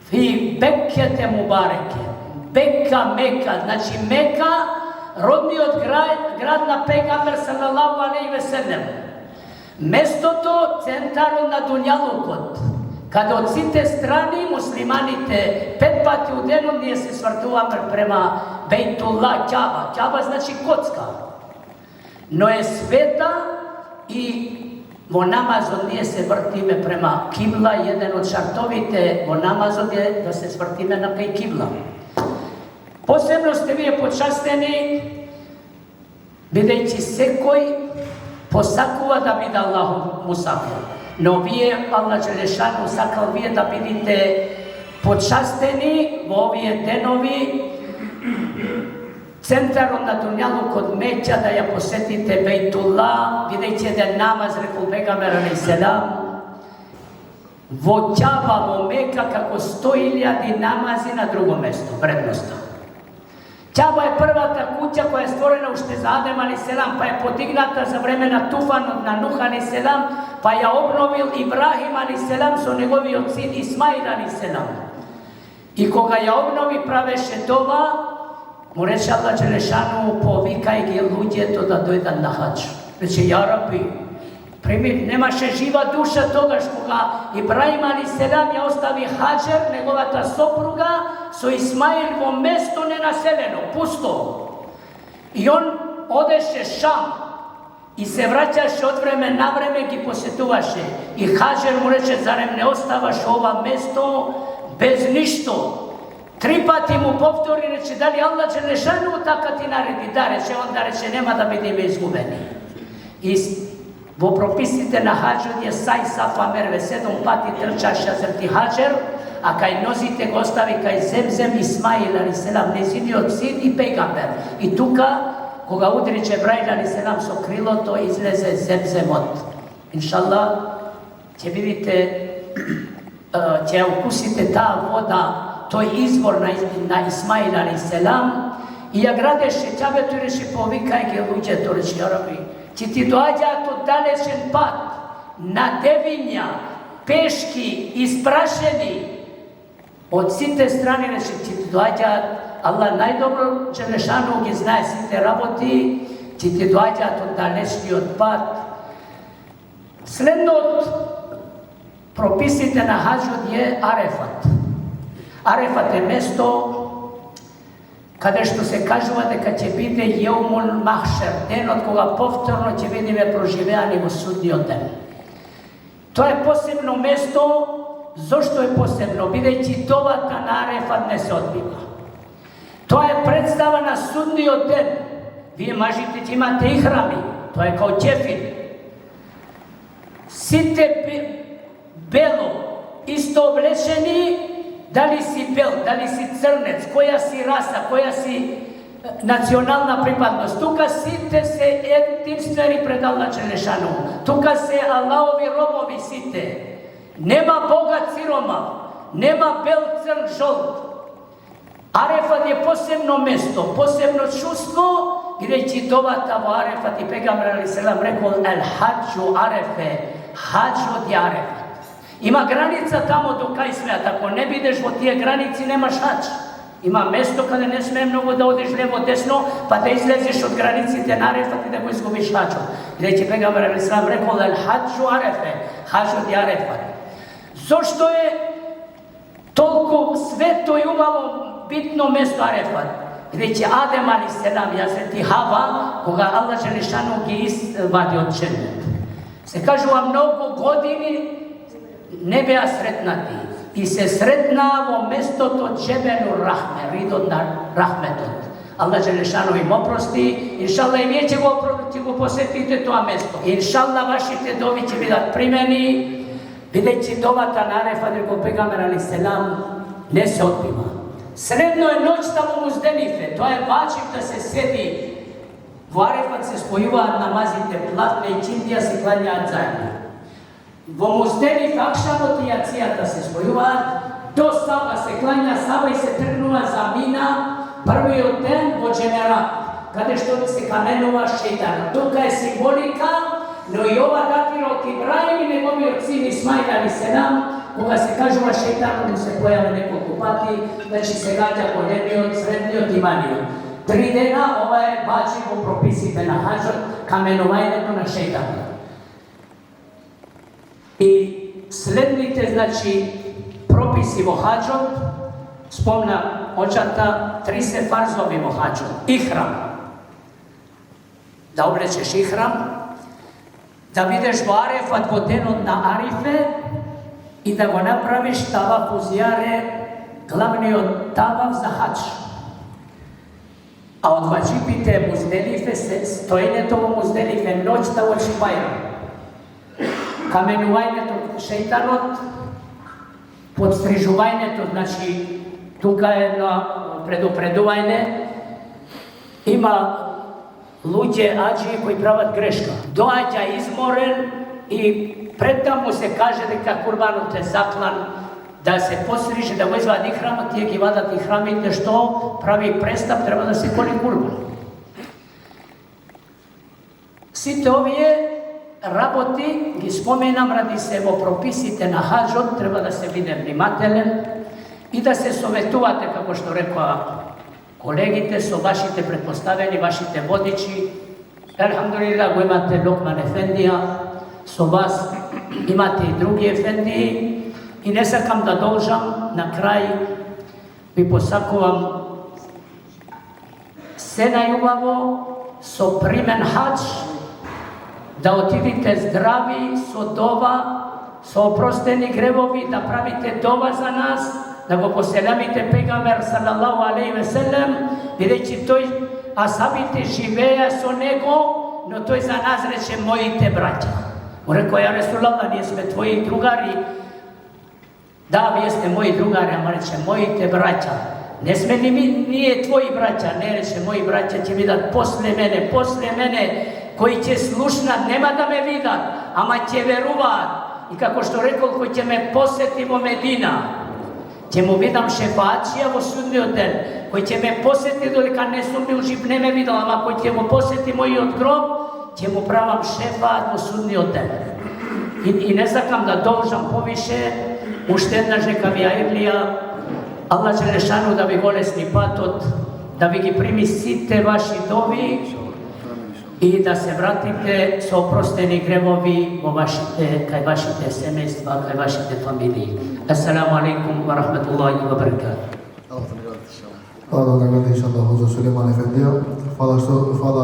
Fi Bekkete Mubareke, Bekka Meka, znači Meka, rodni od grad Pejgamber sallallahu alejhi ve sellem. Mesto to centaro na Dunjalukot. Kada od site strani muslimanite 5 pati u denu nije se svrtuvamo prema Bejtullah Kjaba. Kjaba znači kocka. No je sveta i vo namazom nije se vrtime prema kibla. Jedan od šartovite vo namazom je da se svrtime na kaj kibla. Posebno ste vi počasteni videći se koji posakuva da vide Allahu musafir. No vi Allah Đelešanu sakal vi da vidite počasteni u ovije denovi centarom na Dunjalu kod Meća da je posetite Bejtullah, videći jedan namaz rekao Pejgamber alejhi selam vo Kjaba, vo Meka kako 100.000 namazi na drugom mjestu, prednosno. Kjaba je prva ta kuća koja je stvorena ušte za Adem a.s. pa je podignata za vremena Tufan na Nuh a.s. pa je obnovil Ibrahim a.s. su njegovi od sin Ismail a.s. I koga je obnovi praveše dova, mu reče Allah Đelešanu povikaj gi ljudje to da dojdan na hađ. Reče, ja Rabbi, nemaše živa duša toga što ga Ibrahim a.s. je ostavi hađer, njegovata sopruga, su Ismailvo mesto nenaseljeno, pusto. I on odeše Šam i se vraćaše od vreme na vreme i posjetuvaše. I hađer mu reče, zarem ne ostavaš ova mesto bez ništo. 3 pati mu povtori, reče, da li Allah Đelešanu taka ti naredi? Da, reče, onda reče, nema da budemo izgubeni. I vo propisite na hađu gdje saj safa merve 7 pati trčaš jazrti hađer, a kaj nozite go ostavi kaj Zemzem Ismail a.s. nezini od sin i Pejgamber. I tuka, koga udri Džebrail a.s. so krilo, to izleze Zemzem od. Inšallah, će vidite, će ukusite ta voda, to je izvor na Ismail a.s. I ja gradeše Čabetu i reši povikaj ge luđe, to reči, Arabi, će ti dođa to dalešen pad, na devinja, peški, isprašeni, od site strane reči, će ti dođa, Allah najdobro Đelešanu gdje znaje site raboti, će ti dođa to dalešni od pad. Slednot propisite na hađu gdje Arefat. Arefat je mesto kada što se kažuva deka će biti Jeumul Mahšer, den od koga povtorno će vidime proživljani u sudnji den. To je posebno mesto, zašto je posebno? Videći dovata na Arefat ne se odbiva. To je predstava na sudnji den. Vi mažite, imate ihrami, to je kao ćefin. Site belo, isto oblečeni, da li si bel, da li si crnec, koja si rasa, koja si nacionalna pripadnost. Tuka site se jedinstveni pred Allah Đelešanu. Tuka se Allahovi robovi site. Nema bogat siroma, nema bel, crn, žolt. Arefat je posebno mesto, posebno čustvo Gdje dovata u Arefat i Pejgamber alejhi selam rekao el hađu Arefe, hađ od Arefat. Ima granica tamo do kaj smeta, ako ne bideš od tije granici nemaš hađ. Ima mesto kada ne smije mnogo da odeš lijevo desno, pa da izlezeš od granici te na Arefat i da go izgubiš hađom. Gdje će Pejgamber alejhi selam rekao el hađu Arefe, hađ od Arefat. Zašto je toliko sveto i umalo bitno mesto Arefat? Gdje će Adem alejhi selam, Hazreti Hava, koga Allah Đelešanu ki izvadi od dženeta. Se kažu vam mnogo godini ne beja sretnati. I se sretnavo mesto to Džebelu Rahme, ridot na rahmetot. Allah Đelešanu im oprosti, inšallah i vi će go posjetiti to mesto. Inšallah vaši te dovi će bidat primeni, videći dovata na Arefat, rekao Pejgamber alejhi selam, ne se otpiva. Sredno je noć tamo u Muzdelife, to je vađib da se sedi. U Arefat se spojuva, namazite platne i čindija se klanja zajedno. U Muzdelife akšamo ti jacijata se spojuva, do Saba se klanja, Saba i se trgnuva za Mina, prvi od den vođe Merak, kada što se kamenuva šeitan. Tuka je simbolika, no i ova datira od Ibrahim i njegovi od sin Ismail alejhi selam, koga se kažuva šeitanu mu se pojave neko kupati, znači se gađa kolenio, srednio, timanio. 3 dena ova je bačivo propisite na hađot, kamenovajne to na šeitanu. I slednite, znači, propisi vo hađot, spomna očata, 3 se farzovi vo hađot. Ihram. Da oblećeš ihram, da videš vo Arefat vodenom na Arife, i da go napraviš tavaf uz jare, glavni od tavaf za hađ. A od vađipite Muzdelife se stojine tovo Muzdelife noć da oči Bajram. Kamenuvajne to šeitanot, podstrižuvajne to znači tuka je na preduvajne. Ima luđe ađi koji pravat greška. Doađa izmoren i predtam mu se kaže da kurbanom te zaklan, da se postriže, da go izvadi hrama, tijek i vadati hramite što pravi prestav, treba da se koli kurban. Site ovije raboti, gi spomenam, radi se o propisite na hađot, treba da se vide vнимателен i da se sovetuvate, kako što rekao kolegite, so vašite pretpostaveni, vašite vodiči. Alhamdulillah, go imate Lokman Efendija, so vas imate i drugi efendiji i ne sakam da dolžam na kraj bi posakovam se na ljubavo so primen hađ da otidite zdravi so dova so oprosteni grevovi da pravite dova za nas da go poselamite Pejgamber sallallahu alejhi ve sellem videći toj ashabite živeja so nego no to je za nas reče moji te braća. On rekao, ja Resulallah, nije sme tvoji drugari. Da, vi jeste moji drugari, a reče, moji te braća. Ne sme ni mi, nije tvoji braća, ne reče, moji braća će vidat posle mene, koji će slušnat, nema da me vidat, ama će veruvat. I kako što rekao, koji će me posjeti vo Medina, će mu vidam šefačija vo sudni odel, koji će me posjeti dolika ne sumni u živ, ne me vidal, ama koji će mu posjeti moji od grob, će mu pravam šefat u sudni odel. I ne zakam da dolžam poviše, uštedna žeka vjairlija, Allah Đelešanu da vi golesni patot, da vi gi primi site vaši dovi i da se vratite s oprosteni grevovi kaj vašite semejstva, kaj vašite familiji. Assalamu alaikum wa rahmatullahi wa barakatuh. Hvala da nagrade inšallah hođa Suleman Efendija. Hvala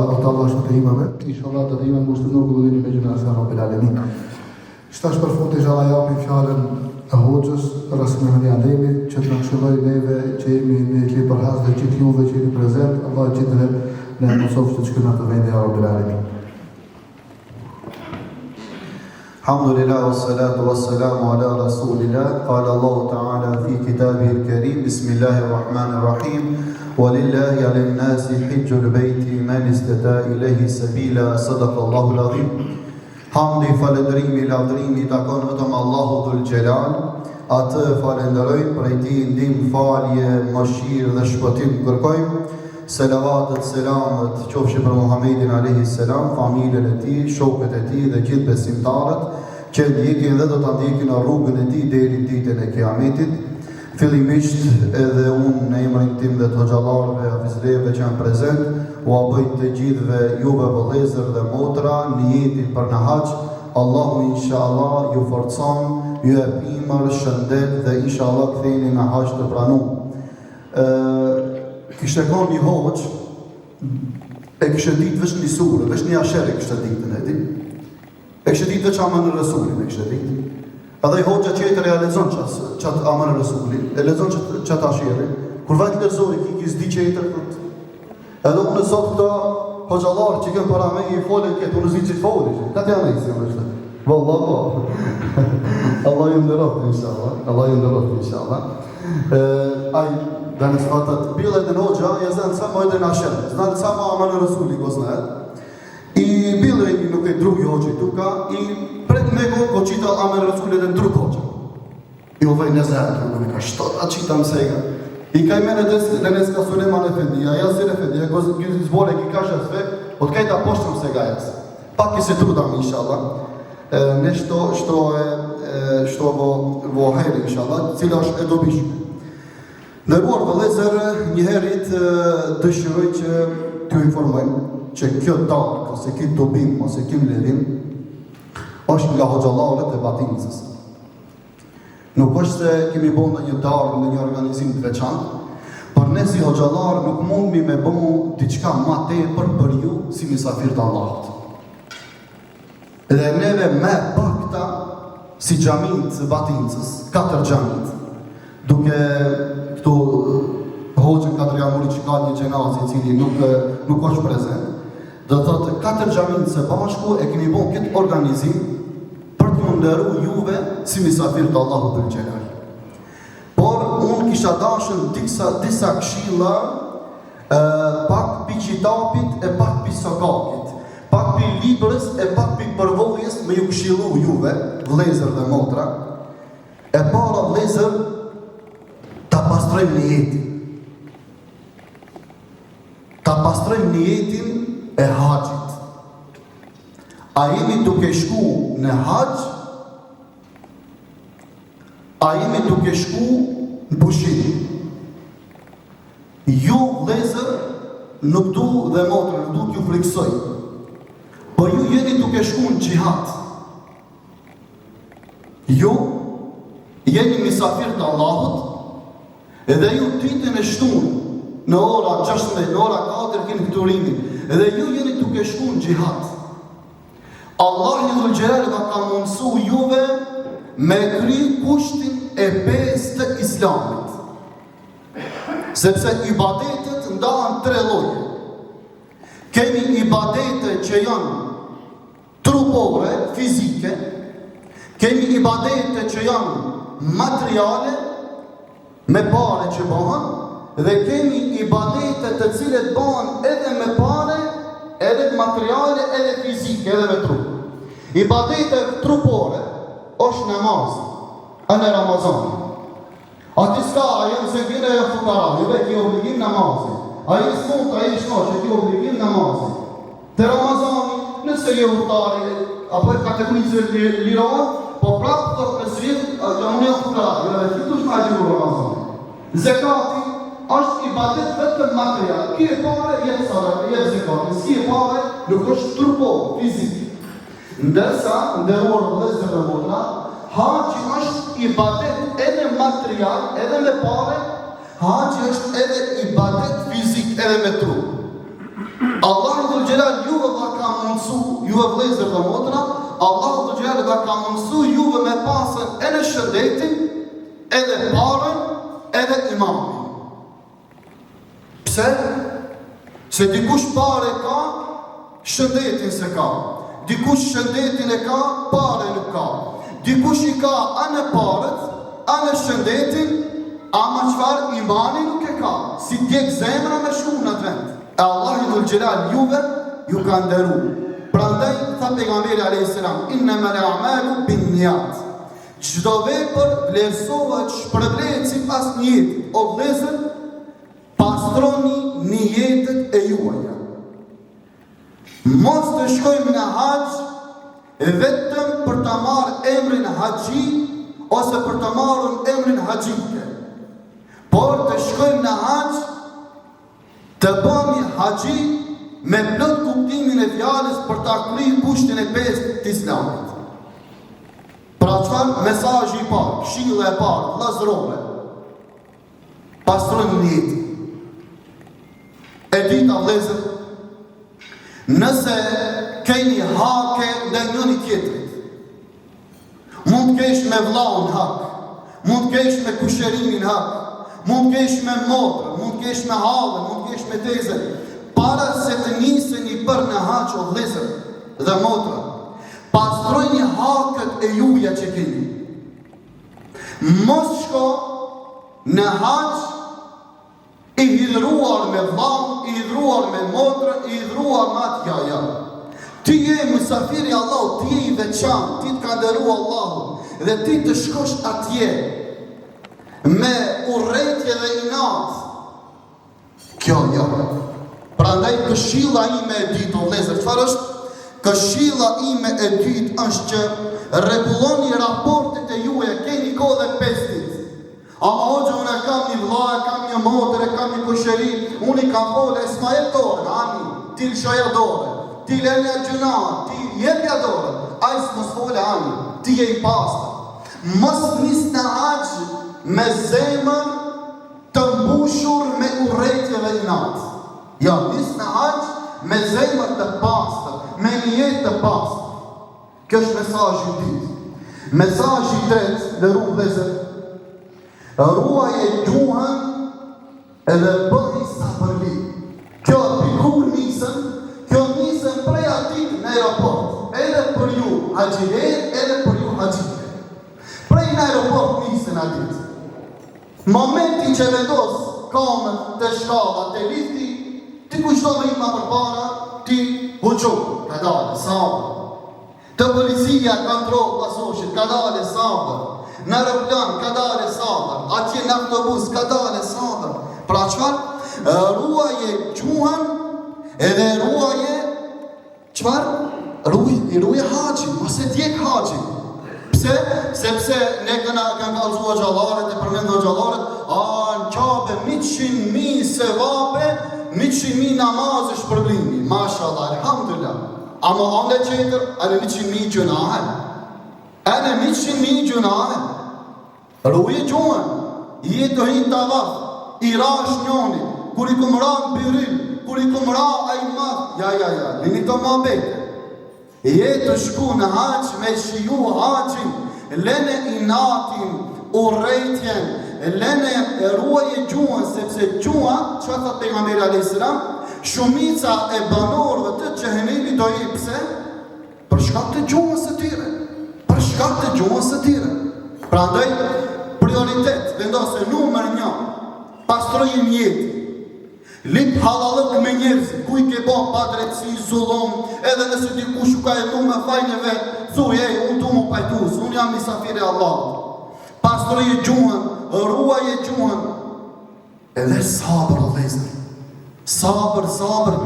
od Allah što te imame. Inšallah da imam ušte mnogo godini među nas na Rabbil Alemin. Shtash përfund inshallah japim fjalën e hoxhës Rasmihani Ademit që të na këshilloj neve që jemi në ekip për haz dhe gjithë juve që jeni prezent. Allah gjithëve në mësof që të shkëna të vende ya Rabbil Alemin. Alhamdulillah wassalatu wassalamu ala rasulillah. Qala Allahu ta'ala fi kitabihi al-karim. Bismillahirrahmanirrahim. Walillahi 'alan nasi hajjul bayti man istata ilayhi sabila. Sadaqallahu al-azim. Hamdi, falendërimi, lavdërimi takon vetëm Allahu Dhul Gjelal. Atë falenderojmë, prej tij ndihmë, falje, mëshirë dhe shpëtim kërkojmë. selavatët, selamet, qofshi për Muhammedin a.s., familjen e tij, shokët e tij dhe gjithë besimtarët që ndjekin dhe do ta ndjekin në rrugën e tij deri ditën e Kiametit. Fillimisht edhe unë në emrin tim dhe të hoxhallarëve, hafizleve që janë prezent, u bëj të gjithëve juve vëllezër dhe motra niyetin për në haxh. Allahu inshallah ju forcon, ju e pimër, shëndet dhe inshallah ktheheni në haxh të pranuar. Kishte qenë një hoxh, e kishte ditë veç një sure, veç një asher e kishte ditën e tij. E kishte ditë veç Aman Rasulin e kishte ditë. Edhe i hoxha që e realizon qatë Aman Rasulin, e lexon qatë asherin, kur vajtë lexori ki s'di që e thot. Edhe unë sot këta hoxhallarë që kënë para me i folën këtë, unë zdi që të folën, këtë janë e kësi më shtë. Wallah. Allah ju ndëroftë, inshallah. Allah ju ndëroftë, inshallah. Aj, dhe në sfatat, bilet në hoxha, jazen sa më edhe në asherë, znanë sa më Aman Rasulin gosnët. I bilet nuk e drugi hoxha i tuka, i pret me ko qita Aman Rasulin dhe në drug hoxha. I uvej në zërë, në ka shtot, atë qita mësega. I kaj mene dhe neska Suleman Efendia, Jasir Efendia, gjizit zbore ki ka shësve, o të kajta poshtëm se ga jas. Pak i se trudam, inshallah. Ne shto vo heri, inshallah, cila është e dobishme. Ndërruar vëllezër, njëherit dëshiroj që t'ju informojmë që kjo dark, ose kjo dobim, ose kjo mledhim, është nga hoxhallarët e Batincës. Nuk është se kemi bo në një darë, në një organizim të veçantë, por ne si hoxhallarë nuk mundmi me bo diçka ma tepër për ju si misafir të Allahut. Dhe neve me bakta si xhamit të Batincës, 4 xhamit, duke këtu hoxhën Katëriamuri që ka një gjenazi i cili nuk është prezent, dhe thotë 4 xhamit së bashku e kemi bo këtë organizim për të ndëru juve si misafir të Allahu dhul Gjelal. Por, unë kisha dashën disa këshilla pak pi qitapit e pak pi sokakit, pak pi librës e pak pi përvojës me ju këshillu juve, vlezër dhe motra. E para vlezër, ta pastrojmë niyetin. Ta pastrojmë niyetin e haxhit. A jemi duke shku në haxh, a jemi duke shku në pushim. Ju vlezër nuk du dhe motrë, nuk du t'ju friksoj, po ju jeni duke shku në xihad. Ju jeni misafir të Allahut, edhe ju ditën e shtunë në ora 16, në ora 4 keni këturimin, edhe ju jeni duke shku në xihad. Allah i dhul Gjelal dhe ka mundësu juve me kry kushtin e 5 të islamit. Sepse ibadetet ndahen 3 lloje. Kemi ibadetet që janë trupore, fizike, kemi ibadetet që janë materiale, me pare që bëhen, dhe kemi ibadetet të cilet bëhen edhe me pare, edhe materiale, edhe fizike, edhe me trup. Ibadetet trupore është namazi, në Ramazan. Ati s'ka, a jenë se vire e fukara, juve ki obligim namazi. A jenë s'mut, a jenë shka që ki obligim namazi. Të Ramazani, nëse je utari, apo e kategorizë liroa, po prapë të mesrit, unë e fukara, juve ki të shka gjiru Ramazani. Zekati është ibadet vetëm material. Ki e pare, jetë sadaka, jetë zekati. Si e pare, nuk është trupo, fizik. Ndërsa, ndërruar vëllezër dhe motra, haxhi është ibadet edhe material, edhe me pare, haxhi është edhe ibadet fizik, edhe me trup. Allahu dhul Gjelal juve dhe ka mundësu, juve vëllezër dhe motra, Allahu dhul Gjelal dhe ka mundësu juve me pasën edhe shëndetin, edhe paren, edhe imamin. Pse? Se dikush pare ka, shëndetin se ka. Dikush shëndetin e ka, pare nuk ka. Dikush i ka anë paret, anë shëndetin, ama qëfar imani nuk e ka. Si djek zemra me shku në të vend. E Allah i dhul Gjelal juve, ju ka ndëru. Prandaj, tha pejgamberi a.s. Innama al-a'malu bin-niyat. Çdo vepër vlerësohet, shpërblehet sipas niyetit. O vëllezër, pastroni mjetet e juaja. Mos të shkojmë në haxh vetëm për të marrë emrin haxhi ose për të marrën emrin haxhike. Por të shkojmë në haxh të bëmi haxhi me plot kuptimin e fjalës për ta kryer kushtin e 5 të Islamit. Pra çfarë? Mesazhi i parë, këshilla e parë, vllazërore. Pastrojmë jetën. E dyta vëllezër, nëse keni hake ndaj njëri tjetrit, mund të kesh me vllaun hak, mund të kesh me kusherimin hak, mund të kesh me motrë, mund të kesh me hallën, mund të kesh me tezën, para se të niseni për në haç o vëllezër dhe motra, pastrojni hakët e juja që keni. Mos shko në haç i hidhruar me vllaun, i hidhruar me motrën, i hidhruar me atë jaja. Ti je mysafiri Allahut, ti je i veçantë, ti të ka dhëruar Allahu, dhe ti të shkosh atje me urrëtie dhe inat. Kjo jo. Prandaj këshilla ime e dytë, o vëllezër, çfarë është? Këshilla ime e dytë është që rregulloni raportet e juaja, keni kohë dhe 5 ditë. Ama hoxha, unë kam një vlla, kam një motër, kam një kusheri, unë i kam folë, s'ma jep dorë, ani, ti lëshoja dorë, ti lënja gjuna, ti jepja dorë, ai s'mos folë ani, ti je i pastër. Mos nis në haxh me zemër të mbushur me urrëtie dhe inat. Ja, nis në haxh me zemër të pastër, me një jetë të pastër. Kjo është mesazhi i dytë. Mesazhi i tretë, ndërru vëllezër, ruaje gjuhën edhe bëni sabërli. Kjo pikur nisën, kjo nisën prej atit në aeroport, edhe për ju haxhiler, edhe për ju haxhike. Prej në aeroport nisën atit. Momenti që vendos kamën të shkalla të lifti, ti kushto me ima për para, ti huqo, ka dale, sabër. Të policia kontrol pasoshit, ka dale, sabër. Në aeroplan, ka dale sabër. Atje në autobus, ka dale sabër. Pra qëfar? Ruaje gjuhën edhe ruaje qëfar? Ruaje haxhin, ose djek haxhin. Pse? Sepse ne këna kalzua gjallaret e përmendo gjallaret, në qabe 100.000 sevape, 100.000 namazë shpërblimi. Mashallah, alhamdulillah. Ama anë qëtër, anë 100.000 gjunahe. Anë 100.000 gjunahe. Ruje gjuhën, jetë të hinë të vaf, i rash njoni, kur i kumra në biril, kur i kumra a i madh, lini të ma bete. Jetë të shku në haç me shiju haçin, lene inatin, urrëtien, lene ruaje gjuhën, sepse gjuha, që thot pejgamberi a.s. Shumica e banorëve të xhehenimit do i pse? Për shkak të gjuhës së tyre. Për shkak të gjuhës së tyre. Prandaj, prioritet, vendose numër 1, pastrojim jetë. Lip halallëk me njerëzit, ku i ke bo pa drejtësi, zullom, edhe nëse dikush ka e tu me fajnë vetë, thuj, unë tu mu pajtus, unë jam misafiri Allah. Pastroje gjuhën, ruaje gjuhën, edhe sabër o vëllezër. Sabër,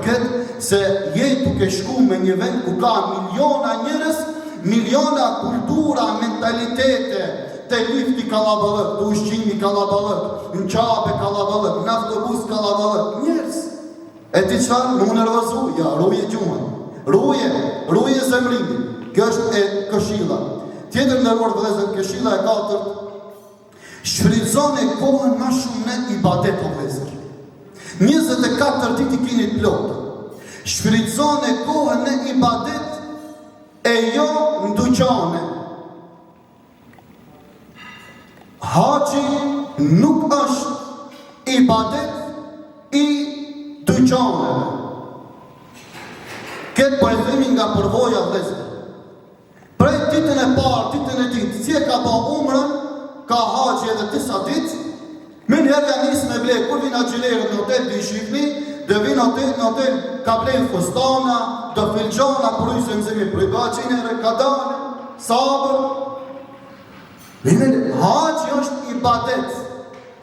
këtë se jetë duke shku me një vend ku ka miliona njerëz, miliona kultura, mentalitete, të lifti kalabalëk, të ushqimi kalabalëk, në qabe kalabalëk, në autobus kalabalëk, njerëz. E ti qfarë? Në nervozu, ja, ruje gjuhën, ruje zemrimin. Kjo është e këshilla. Tjetër ndërmor vëllezër, këshilla e 4, shfrytëzoni kohën më shumë në ibadet o vëllezër. 24 ditë i keni plotë. Shfrytëzoni kohën në ibadet e jo në dyqane. Haxhi nuk është ibadet i dyqaneve. Këtë po e themi nga përvoja vëllezër. Prej ditën e parë, ditën e dytë, si e ka ba umrën, ka haxhi edhe disa ditë, me njerë janë nisë me blej, kur vinë haxhilerët në hotel të i shifni, dhe vinë në hotel ka blej fustana, dhe filgjana, për ujë zemzemi, për i baqinere, ka dale, sabër. Haxhi është ibadet,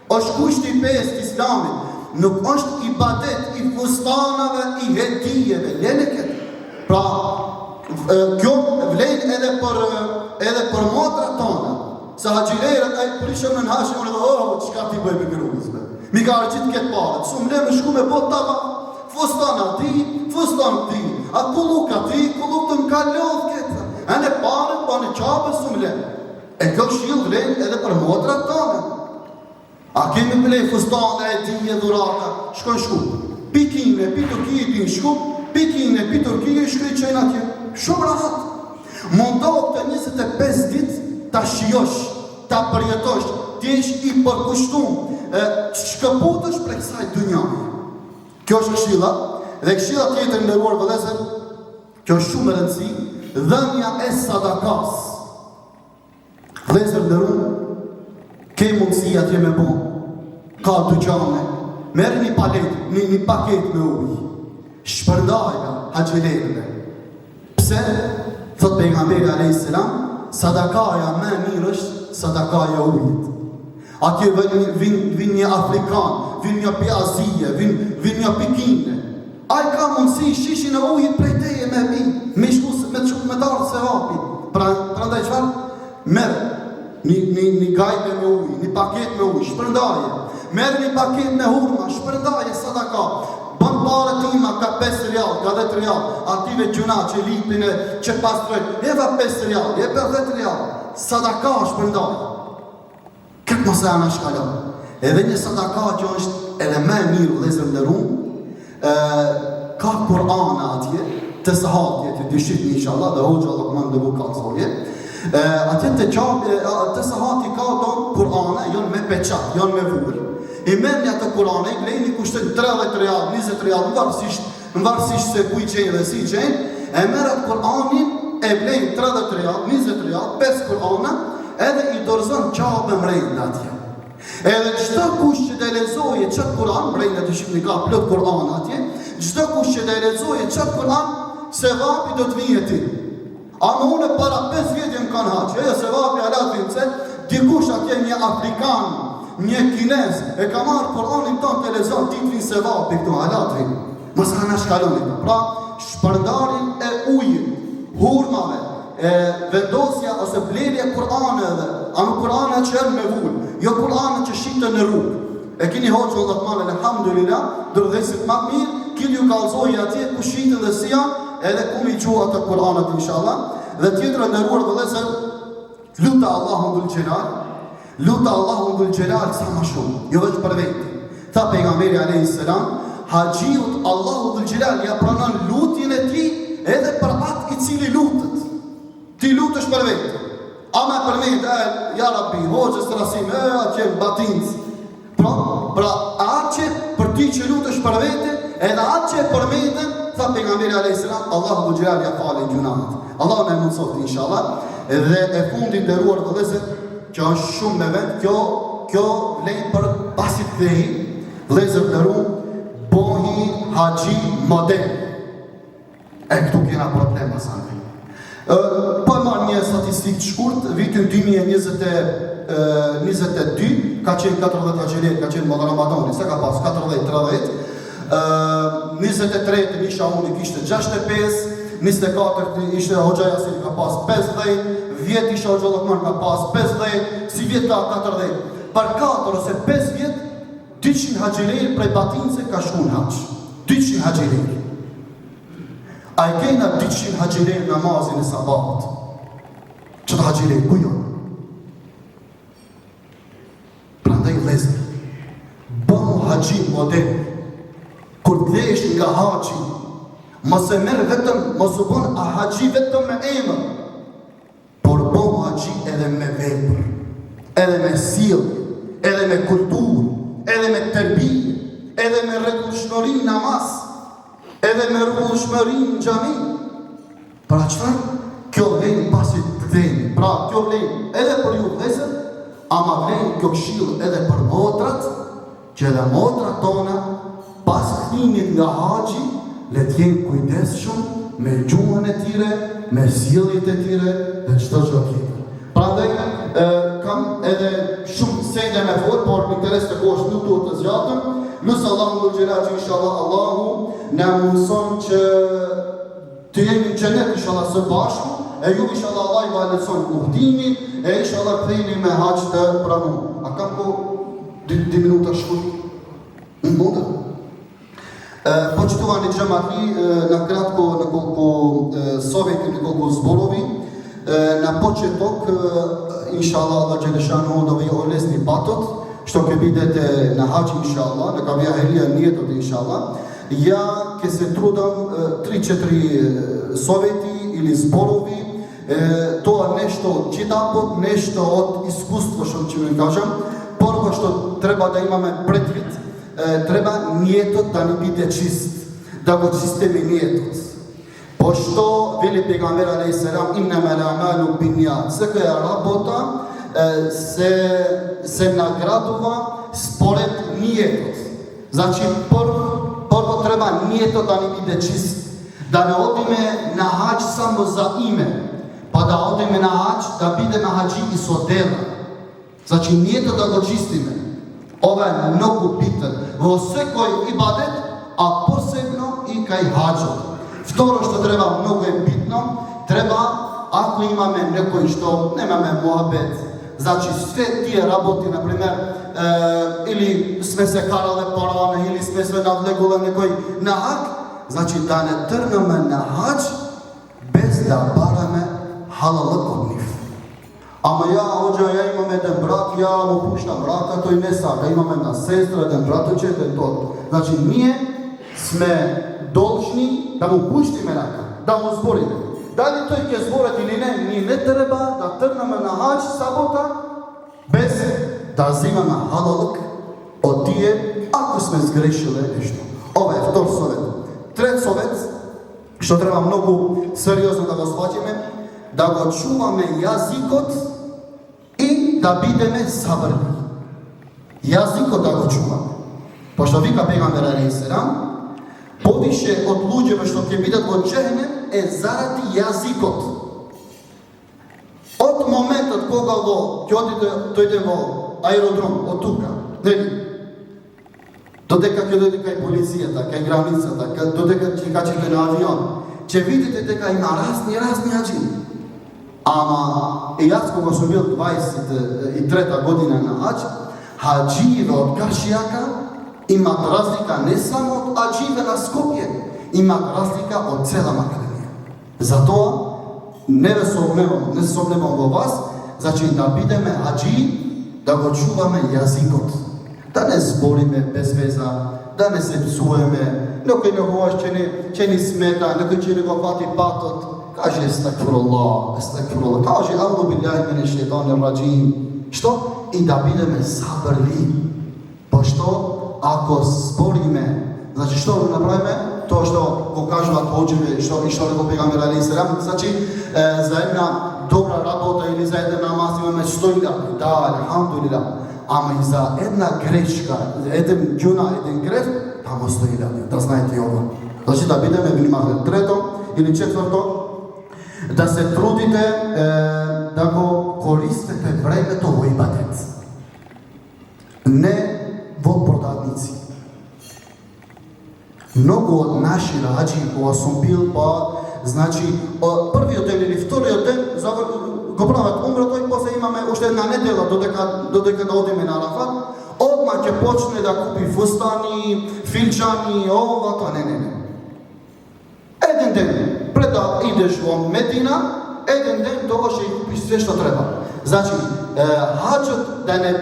është kushti 5 të Islamit. nuk është ibadet i fustanave, i hedijeve, lene këtë. Pra, kjo vlen edhe për motrat tona. Se haxhirejrat ai prishëm në hashim dhe çka ti bëj me gruzve. Mi ka arqit këtë parë, su më le me shku me bot tava, fustan ti, a kulluk ati, kulluk të më ka lodh këtë. E në parën, pa në qabën su më le. E kjo shilë vlen edhe për motrat tona. A kemi plej fustan e ti e dhurata, shku. Pikine, pi Turkije ti në shku, pikine, pi Turkije shkri qenë atje. Shumë rahat. Mundohë të 25 dit ta shiosh, ta përjetosh, ti ish i përkushtum, shkëputësh për kësaj dynjani. Kjo është këshilla, dhe këshilla tjetër nderuar vëllezër, kjo është shumë e rëndësi, dhënia e sadakas. Vëllezër nderuar, ke mundësi atje me bu, ka dyqane, merë një palet, një paket me ujë, shpërndaja haxhilejve. Pse? Thot pejgamberi alayhis salam, sadakaja me mirë është sadakaja ujit. Atje vin një Afrikan, vin një pi Azije, vin një pi Kine. Ai ka mundësi shishin e ujit prej teje me me shku me darë se vapi. Prandaj çfarë? Merë një gajbe me ujë, një paket me ujë, shpërndaje. Merë një paket me hurma, shpërndaje sadaka. Bën pare tima ka 5 rial, ka 10 rial, ative gjuna që lipin e që pastroj, jeva 5 rial, jeva 10 rial, sadaka është përndaj. Këtë mëse janë shkallon. Edhe një sadaka që është edhe me mirë vëllezër nderuar, ka Kur'ana atje, të sahatje, të dyshit një inshallah, dhe hoxha Lokman dhe Buka Solje. Atje të sahati ka do Kur'ana, jonë me peqat, jonë me vurë. I merë një atë Kur'ane, i blejni kushtet 30 real, 20 real, në varësisht se ku i qenë dhe si i qenë, e merë atë Kur'anin, e blejni 30 real, 20 real, 5 Kur'ana, edhe i dorëzën qabë mrejnë atje. Edhe çdo kush që dhe lezoje qëtë Kur'an, mrejnë të shqipni ka plot Kur'an atje, çdo kush që dhe lezoje qëtë Kur'an, se vapi do të vinë ti. Ama unë para 5 vjetë më kanë haqë, se vapi alat vinë, se dikush atje një Afrikan, një kinez, e ka marrë Kur'anin tonë të lezon, ti të vinë se vapi këtu, alat vinë. Mësë ka në shkallonit. Pra, shpërndarin e ujit, hurmave, vendosja ose blerje Kur'ane edhe, anë Kur'ane që janë me vullë, jo Kur'ane që shite në rrugë. E kini hoqë Allahumma alhamdulillah, dërdhesit ma mirë, kini ju kalzoj atje, ku shite dhe si janë, edhe ku mi qua të Kur'anët inshallah. Dhe tjetër e nderuar vëllezër, luta Allahun dhul Gjelal, luta Allahun dhul Gjelal sa ma shumë, jo veç për vetë. Tha pejgamberi alayhis salam, haxhiut Allahu dhul Gjelal ja pranon lutjen e tij edhe për atë i cili lutet. Ti lutesh për vetë. Ama për me ja Rabbi, hoxhës rasim, atje batinc. Pra atë për ti që lutesh për vete, edhe atë që për meten, tha pejgamberi alayhis salam, Allahu dhul Gjelal ja falë gjunat. Allah në mundësot, inshallah. Dhe e fundin dëruar vëllezër, që është shumë me vend, kjo vlejnë për pasit dhehi, vëllezër dëruar, bohi haxhi model. E këtu kena problema sa në. Po e marrë një statistik të shkurt, vitin 2022, ka qenë 40 haxhilet, ka qenë mëllë Ramadani, se ka pas 40-30, 23 isha unë i kishte 65, 24 ishte hoxha Jasin ka pas 50, 10 isha hoxha Lokman ka pas 50, si vjet ka 40. Për 4 ose 5 vjet, 200 haxhiler prej Batince ka shku në haxh. 200 haxhiler. A i kena 200 haxhiler namazin e sabat. Qëtë haxhiler, ku jo? Prandaj vëllezër, bëhu haxhi model. Kur dhesh nga haxhi, mos e merr vetëm, mos u bën a haxhi vetëm me emër, por bëhu haxhi edhe me vepër, edhe me sjellje, edhe me kulturë, edhe me tërbije, edhe me rregullshmëri në namaz, edhe me rregullshmëri në xhami. Pra çfarë? Kjo vlen pasi të kthehemi. Pra kjo vlen edhe për ju vëllezër, ama vlen kjo këshill edhe për motrat, që edhe motrat tona pas kthimit nga haxhi, le të jenë kujdesshëm me gjuhën e tyre, me sjelljet e tyre dhe çdo gjë tjetër. Prandaj kam edhe shumë sende me fort, por në interes të kohës nuk duhet të zgjatëm. Lusë Allahu dhul gjelal që inshallah Allahu në mundëson që të jemi në xhenet inshallah së bashku, e ju inshallah Allah i valëson udhëtimin, e inshallah ktheheni me haç të pranuar. A kam ko 2 minuta shkurt? Në mundë? Po qëtuva një gjëmatli, në kratko në koliko Sovjeti, në koliko zborovi, në početok, inshallah Allah Gjeleshanu do vi olesni patot, što ke bidete na hađi inshallah, në kam ja helija njetot inshallah, ja ke se trudam 3-4 Sovjeti ili zborovi, to nešto od čitapot, nešto od iskustva što ću mi kažem, prvo što treba da imame predvid, treba nijetot da ne bide čist, da go čistemi nijetot. Pošto veli pejgamber alejhi selam innama al-a'malu binniyat, svaka rabota se nagradova spored nijetot. Znači prvo treba nijetot da ne bide čist, da ne odime na hađ samo za ime, pa da odime na hađ da bide na hađi i so dela. Znači nijetot da go čistime. Ovo je mnogo bitan vo svekoj ibadet, a posebno i kaj hađot. Vtoro što treba mnogo je bitno, treba ako imame nekoj što nemame muhabet, znači sve tije raboti, na primjer, ili sme se karale parane, ili sme se navlegule nekoj na hak, znači da ne trname na hađ bez da barame halalak od njih. Ama ja, hođa, ja imam jedan brat, ja mu puštam brata, to i ne sad, ja imam jedna sestra, jedan bratoče, jedan to. Znači, nije sme dolžni da mu puštime neka, da mu zborime. Da li to je zborati ili ne, mi ne treba da trname na hađ sabota bez da zimame halalak od tije, ako sme zgrešile nešto. Ovo je vtor sovet. Tret sovet, što treba mnogo seriozno da ga shvatime, da go čuvame jazikot i da bideme sabrni. Jazikot da go čuvame. Pošto vika pejgamber alejhi selam, poviše od luđeva što ke bidat go džehnem zaradi jazikot. Od momenta od koga go dojde vo aerodrom, od tuka, dodeka ke dojde kaj policijata, kaj granicata, dodeka kad ćete na avion, će vidite дека ima razni hađini. Ama jaz koga sam bil 23. godina na hađ, hađive od Karšijaka ima razlika ne samo od hađive na Skopje, ima razlika od cela Makedonija. Zato ne sumnjam vo vas, znači da bideme hađi, da go čuvame jazikot. Da ne zborime bez veza, da ne se psujeme, nekoj nekoga će ni smeta, nekoj će nego hvati patot. Kaže estakfirullah, kaže A'udhu billahi minash shaitanir rajim. Što? I da bideme sabrni. Pošto ako zborime, znači što napravime? To što ko kažu ako hođeme, što rekao pejgamber alejhi selam, znači za jedna dobra rabota ili za jedan namaz imame 100.000, da, alhamdulillah. Ama i za jedna greška, jedan džuna, jedan gref, tamo 100.000, da znajte i ovo. Znači da bideme minimalno treto ili četvrto, da se trudite da go koristite vremето во ибадет. Не во продавници. Много од наши раđи, кога сум бил, па, значи, првиот ден или вториот ден, го прават умрато и после имаме уште една недела додека да одиме на Арафат, одма ќе почне да купи фустани, филчани, ова, тоа не. Еден ден, пред да идеш во Медина, еден ден тогаш ќе купиш све што треба. Значи, хаđот да не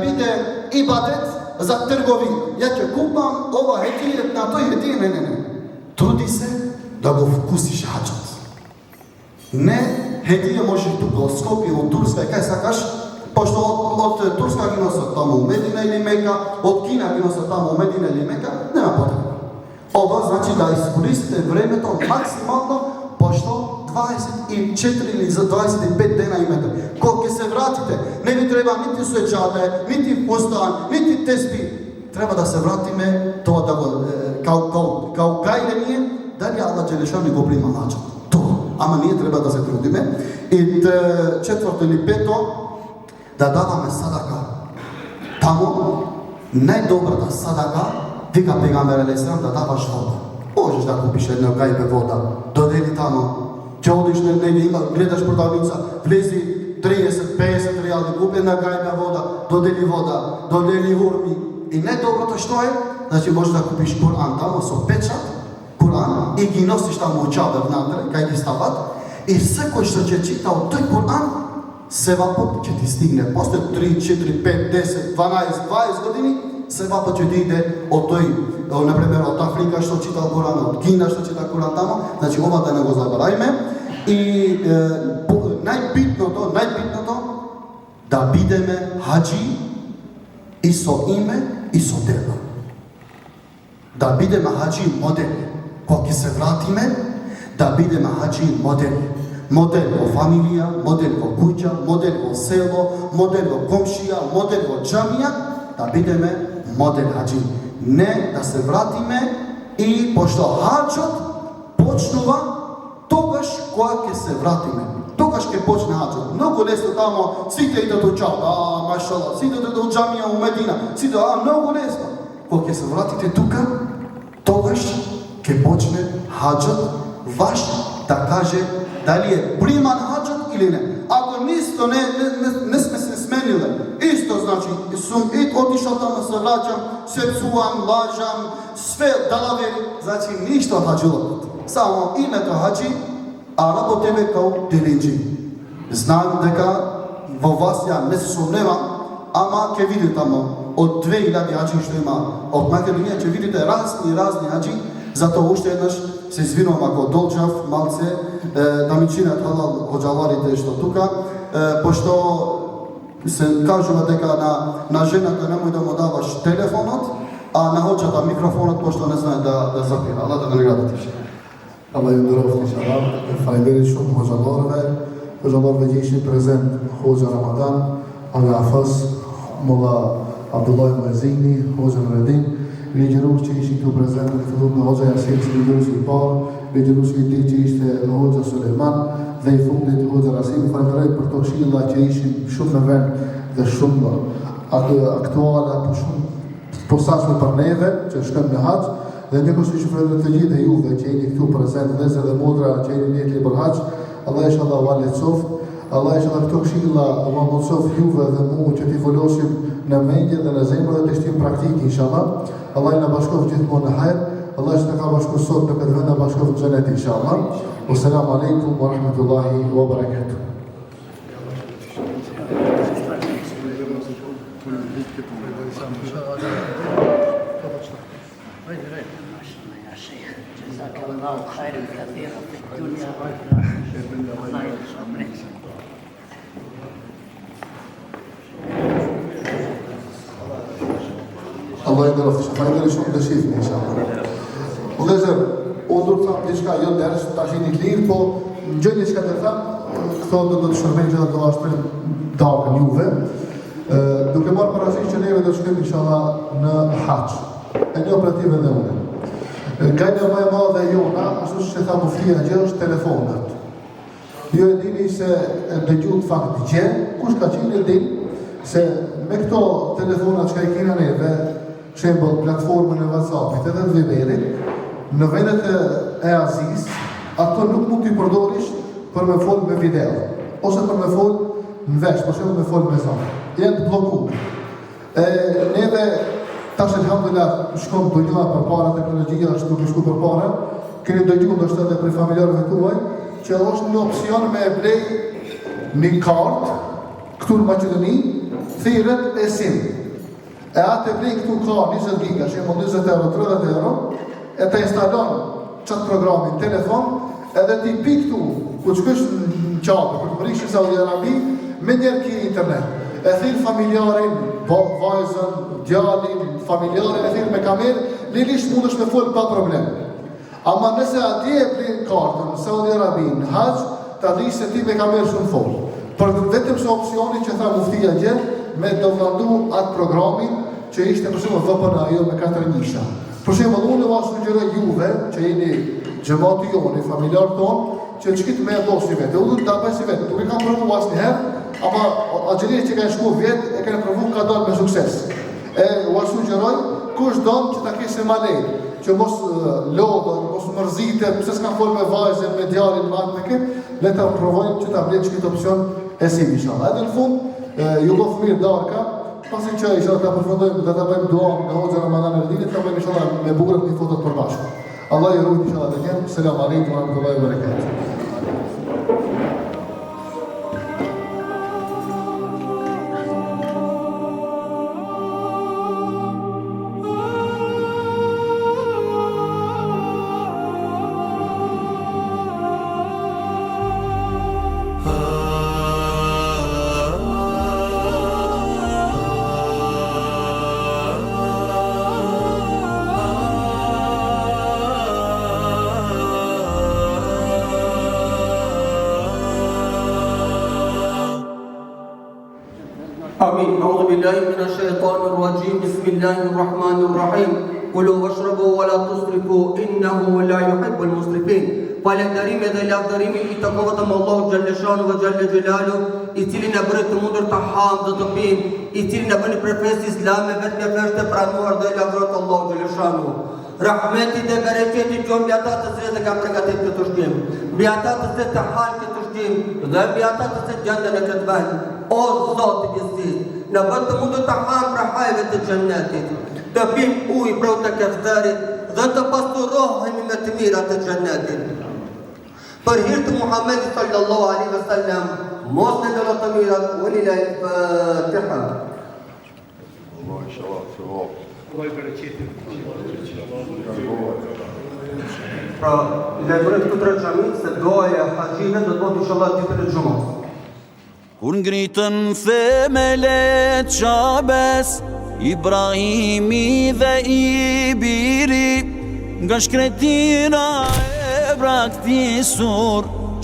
биде ибадет за трговија. Ја ќе купам ова хетијет на тој хетијет, не. Труди се да го вкусиш хаđот. Не, хетије можеш тука од Скопје, од Турска, кај сакаш, пошто од Турска ги носат таму у Медина или Мека, од Кина ги носат таму у Медина или Мека, нема потреба. Ова значи да искористите времето максимално, пошто 24 или за 25 дена имате. Кога ќе се вратите, не ви треба нити суечаде, нити фустан, нити теспи. Треба да се вратиме тоа да го као гајление, дали Аллах Джелешан го прима хаđот. Тоа. Ама ние треба да се трудиме. И четврто или пето, да даваме садака. Тамо Najdobrata sadaka, vika pejgamberi alayhis salam da davash voda. Možeš da kupiš jedno gajbe voda, dodeli tamo, që odiš në ima, gledaš për tavnica, vlezi 30-50 reali, kupi jedna gajbe voda, dodeli hurmi. I najdobro to što je, znači možeš da kupiš Kur'an tamo, so pečat, Kur'an, i gi nosiš tamo u čabe vnatre, kaj ti stavat, i sve koji što će čitao toj Kur'an, sevapot će ti stigne. Postoje 3, 4, 5, 10, 12, 20 godini, sevapot će ti ide od toj, na primjer, od Afrika što čita Kur'an, od Kina što čita Kur'an tamo, znači ova da ne go zaboravime. I najbitno to, da bideme hađi i so ime i so dela. Da bideme hađi model. Koliko se vratime, da bideme hađi model. Model ko familija, model ko kuća, model ko selo, model ko komšija, model ko džamija, da bideme model hađi. Ne da se vratime i pošto hađot počnuva togaš koja se vratime. Togaš ke počne hađot. Mnogo nesto tamo, svi te idete u čab, mašallah, svi idete u džamija u Medina, svi idete, mnogo nesto. Koliko se vratite tuka, togaš ke počne hađot vaš da kaže da li je priman hađot ili ne. Ako nisto ne sme se smenile, isto znači, otišao tamo se vraćam, sve cuvam, lažam, sve dalaveri, znači ništa od hađilot. Samo ime to hađi, a rabo tebe kao dilinđi. Znam deka vo vas ja ne sumnjam, ama ke vidite tamo od 2000 hađi što ima od Makedonije, će vidite razni hađi, zato ušte jednaš se izvinom ako dolčav malce, da mi činat halal hođalarite što tuka, pošto se kažu deka na ženaka nemoj da mu davaš telefonot, a na hođata mikrofonot pošto ne zna da zapira. Allah da ga ne gradatiš. Allah ju ndëroftë inshallah. Faleminderit shumë hoxhallarëve që ishin prezent hoxha Ramadan, Aga Hafaz, Molla Abdullah Muezzini, hoxha Nureddin, ligjërues që ishin këtu prezent në fillim me hoxha Yasin, ligjëruesi i parë, ligjëruesi i tij që ishte hoxha Sulejman dhe i fundit hoxha Rasim. Falenderoj për to këshilla që ishin shumë në vend dhe shumë aktuale apo shumë posaçme për neve që shkojmë në haxh. Dhe një kështu që falenderoj të gjithë juve që jeni këtu prezent, vëllezër dhe motra që jeni në jetë për haxh. Allah inshallah u lehtësof. Allah inshallah këto këshilla u mundsof juve dhe mua që t'i volosim në mendje dhe në zemër dhe të shtim praktik inshallah. Allah na bashkof gjithmonë në hajër. Allah që të ka bashku sot në këtë vend na bashkof në xhenet inshallah. Wassalamu alaikum wa rahmatullahi wa barakatuh. جزاك الله خيرا كثيرا في الدنيا Allah i ndëroftë, falenderoj shumë të shifni inshallah. Vëllezër, unë do të them diçka jo ders tash jeni të lirë, po gjëni çka të them, këto do të shërbejnë që do ashtu dakën juve. Duke marrë parasysh që neve do të shkojmë inshallah në haxh. E një operative dhe unë. Gajja më e madhe jona, ashtu që tha muftia gjë, është telefonat. Ju e dini se dëgjut fakt gjë, kush ka qenë e din se me këto telefonat që ka i kena neve, shembull platformën e WhatsAppit edhe të Viberit, në vendet e Azis, ato nuk mund t'i përdorish për me fol me video, ose për me fol në vesh, për shembull me fol me zon. Janë të bllokuar. Neve tash alhamdulillah shkon dunja për para, teknologjia është duke shku për para, keni dëgjuar ndoshta edhe për familjarëve tuaj, që është një opsion me e blej një kartë këtu në Maqedoni, thirret e SIM. E atë e blej këtu ka 20 giga, shembull 20 euro, 30 euro, e të instalon çat programin telefon, edhe ti pi këtu, ku shkosh në qape, për të përishë në Saudi Arabi, me njerë ki internet. E thirr familjarin, vajzën, djalin, familjarin, e thirr me kamerë, lirisht mundesh me fol pa problem. Ama nëse atje e blej kartën në Saudi Arabi, në haxh, ta di se ti me kamerë shumë fol. Për vetëm se opsioni që tha muftia gjë, me downloadu atë programin që ishte për shembull VPN ajo me 4 nisha. Për shembull, unë vas sugjeroj juve që jeni xhamati joni, familjar ton, që çkit me dosni vetë. Unë ta bëj si vetë. Nuk e kam provuar asnjëherë, ama agjeria që kanë shkuar vetë e kanë provuar ka dalë me sukses. E ua sugjeroj kush don që ta kishte ma lejt, që mos lodhën, mos mërzite, pse s'ka folë me vajzën, me djalin, me atë me këtë, le ta provojmë që ta bletë që këtë opcion e si inshallah. Edhe në fund, ju bëf mirë darka, pasi që inshallah ta përfundojmë dhe ta bëjmë dua nga Hoxha Ramadan Erdinit, ta bëjmë inshallah me bukurat një fotot përbashkë. Allah ju rujt inshallah dhe njerë. Selam alaikum wa rahmatullahi wa barakatuh. آمين. أعوذ بالله من الشيطان الرجيم. بسم الله الرحمن الرحيم. كلوا واشربوا ولا تسرفوا إنه لا يحب المسرفين. Falënderimi dhe lavdërimi I takohet Allahu xhalla shanu ve xhalla xhelalu, I cili na bëri të mundur të ham dhe të pim, I cili na bëni për fesë islame vetëm vetë të pranuar dhe lavdërohet Allahu xhalla shanu. Rahmeti dhe bereqeti qoftë mbi ata të cilët e kanë përgatitur këtë ushqim, mbi ata të cilët të hanë këtë ushqim dhe mbi ata të cilët gjenden në këtë vend. O Zoti I gjithësisë, na bën të mundur të ham pra hajve të xhennetit, të pim ujë prej të kefterit dhe të pastrurohemi me të mirat të xhennetit. Për hir të Muhamedit sallallahu alaihi wasallam, mos në ndërlo të mirat, walillahil fatiha. Allah inshallah, sevap. Allah I bereqetin. Pra, lejbërit këtë rëgjami se doja haqive do të bëhet inshallah ditën e xumës. Kur ngritën themelet Qabes, Ibrahimi dhe Ibiri, nga shkretira e braktisur,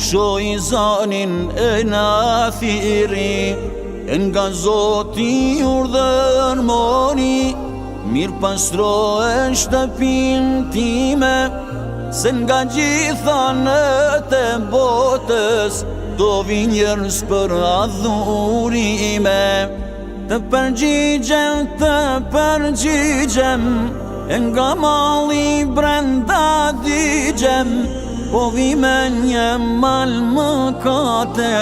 shoj zanin e nathiri, e nga Zoti urdhën moni, mirë pastro e shtëpin time, se nga gjitha në të botës, do vinë njerëz për adhurime. Të përgjigjem, e nga malli brenda digjem, po vi me një mal mëkate,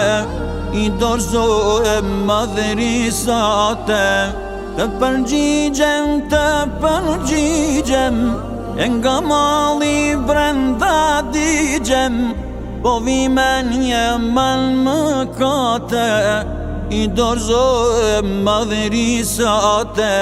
I dorëzohem madhërisate. Të përgjigjem, e nga malli brenda digjem, po vi me një mal mëkate, I dorëzohem madhërisate.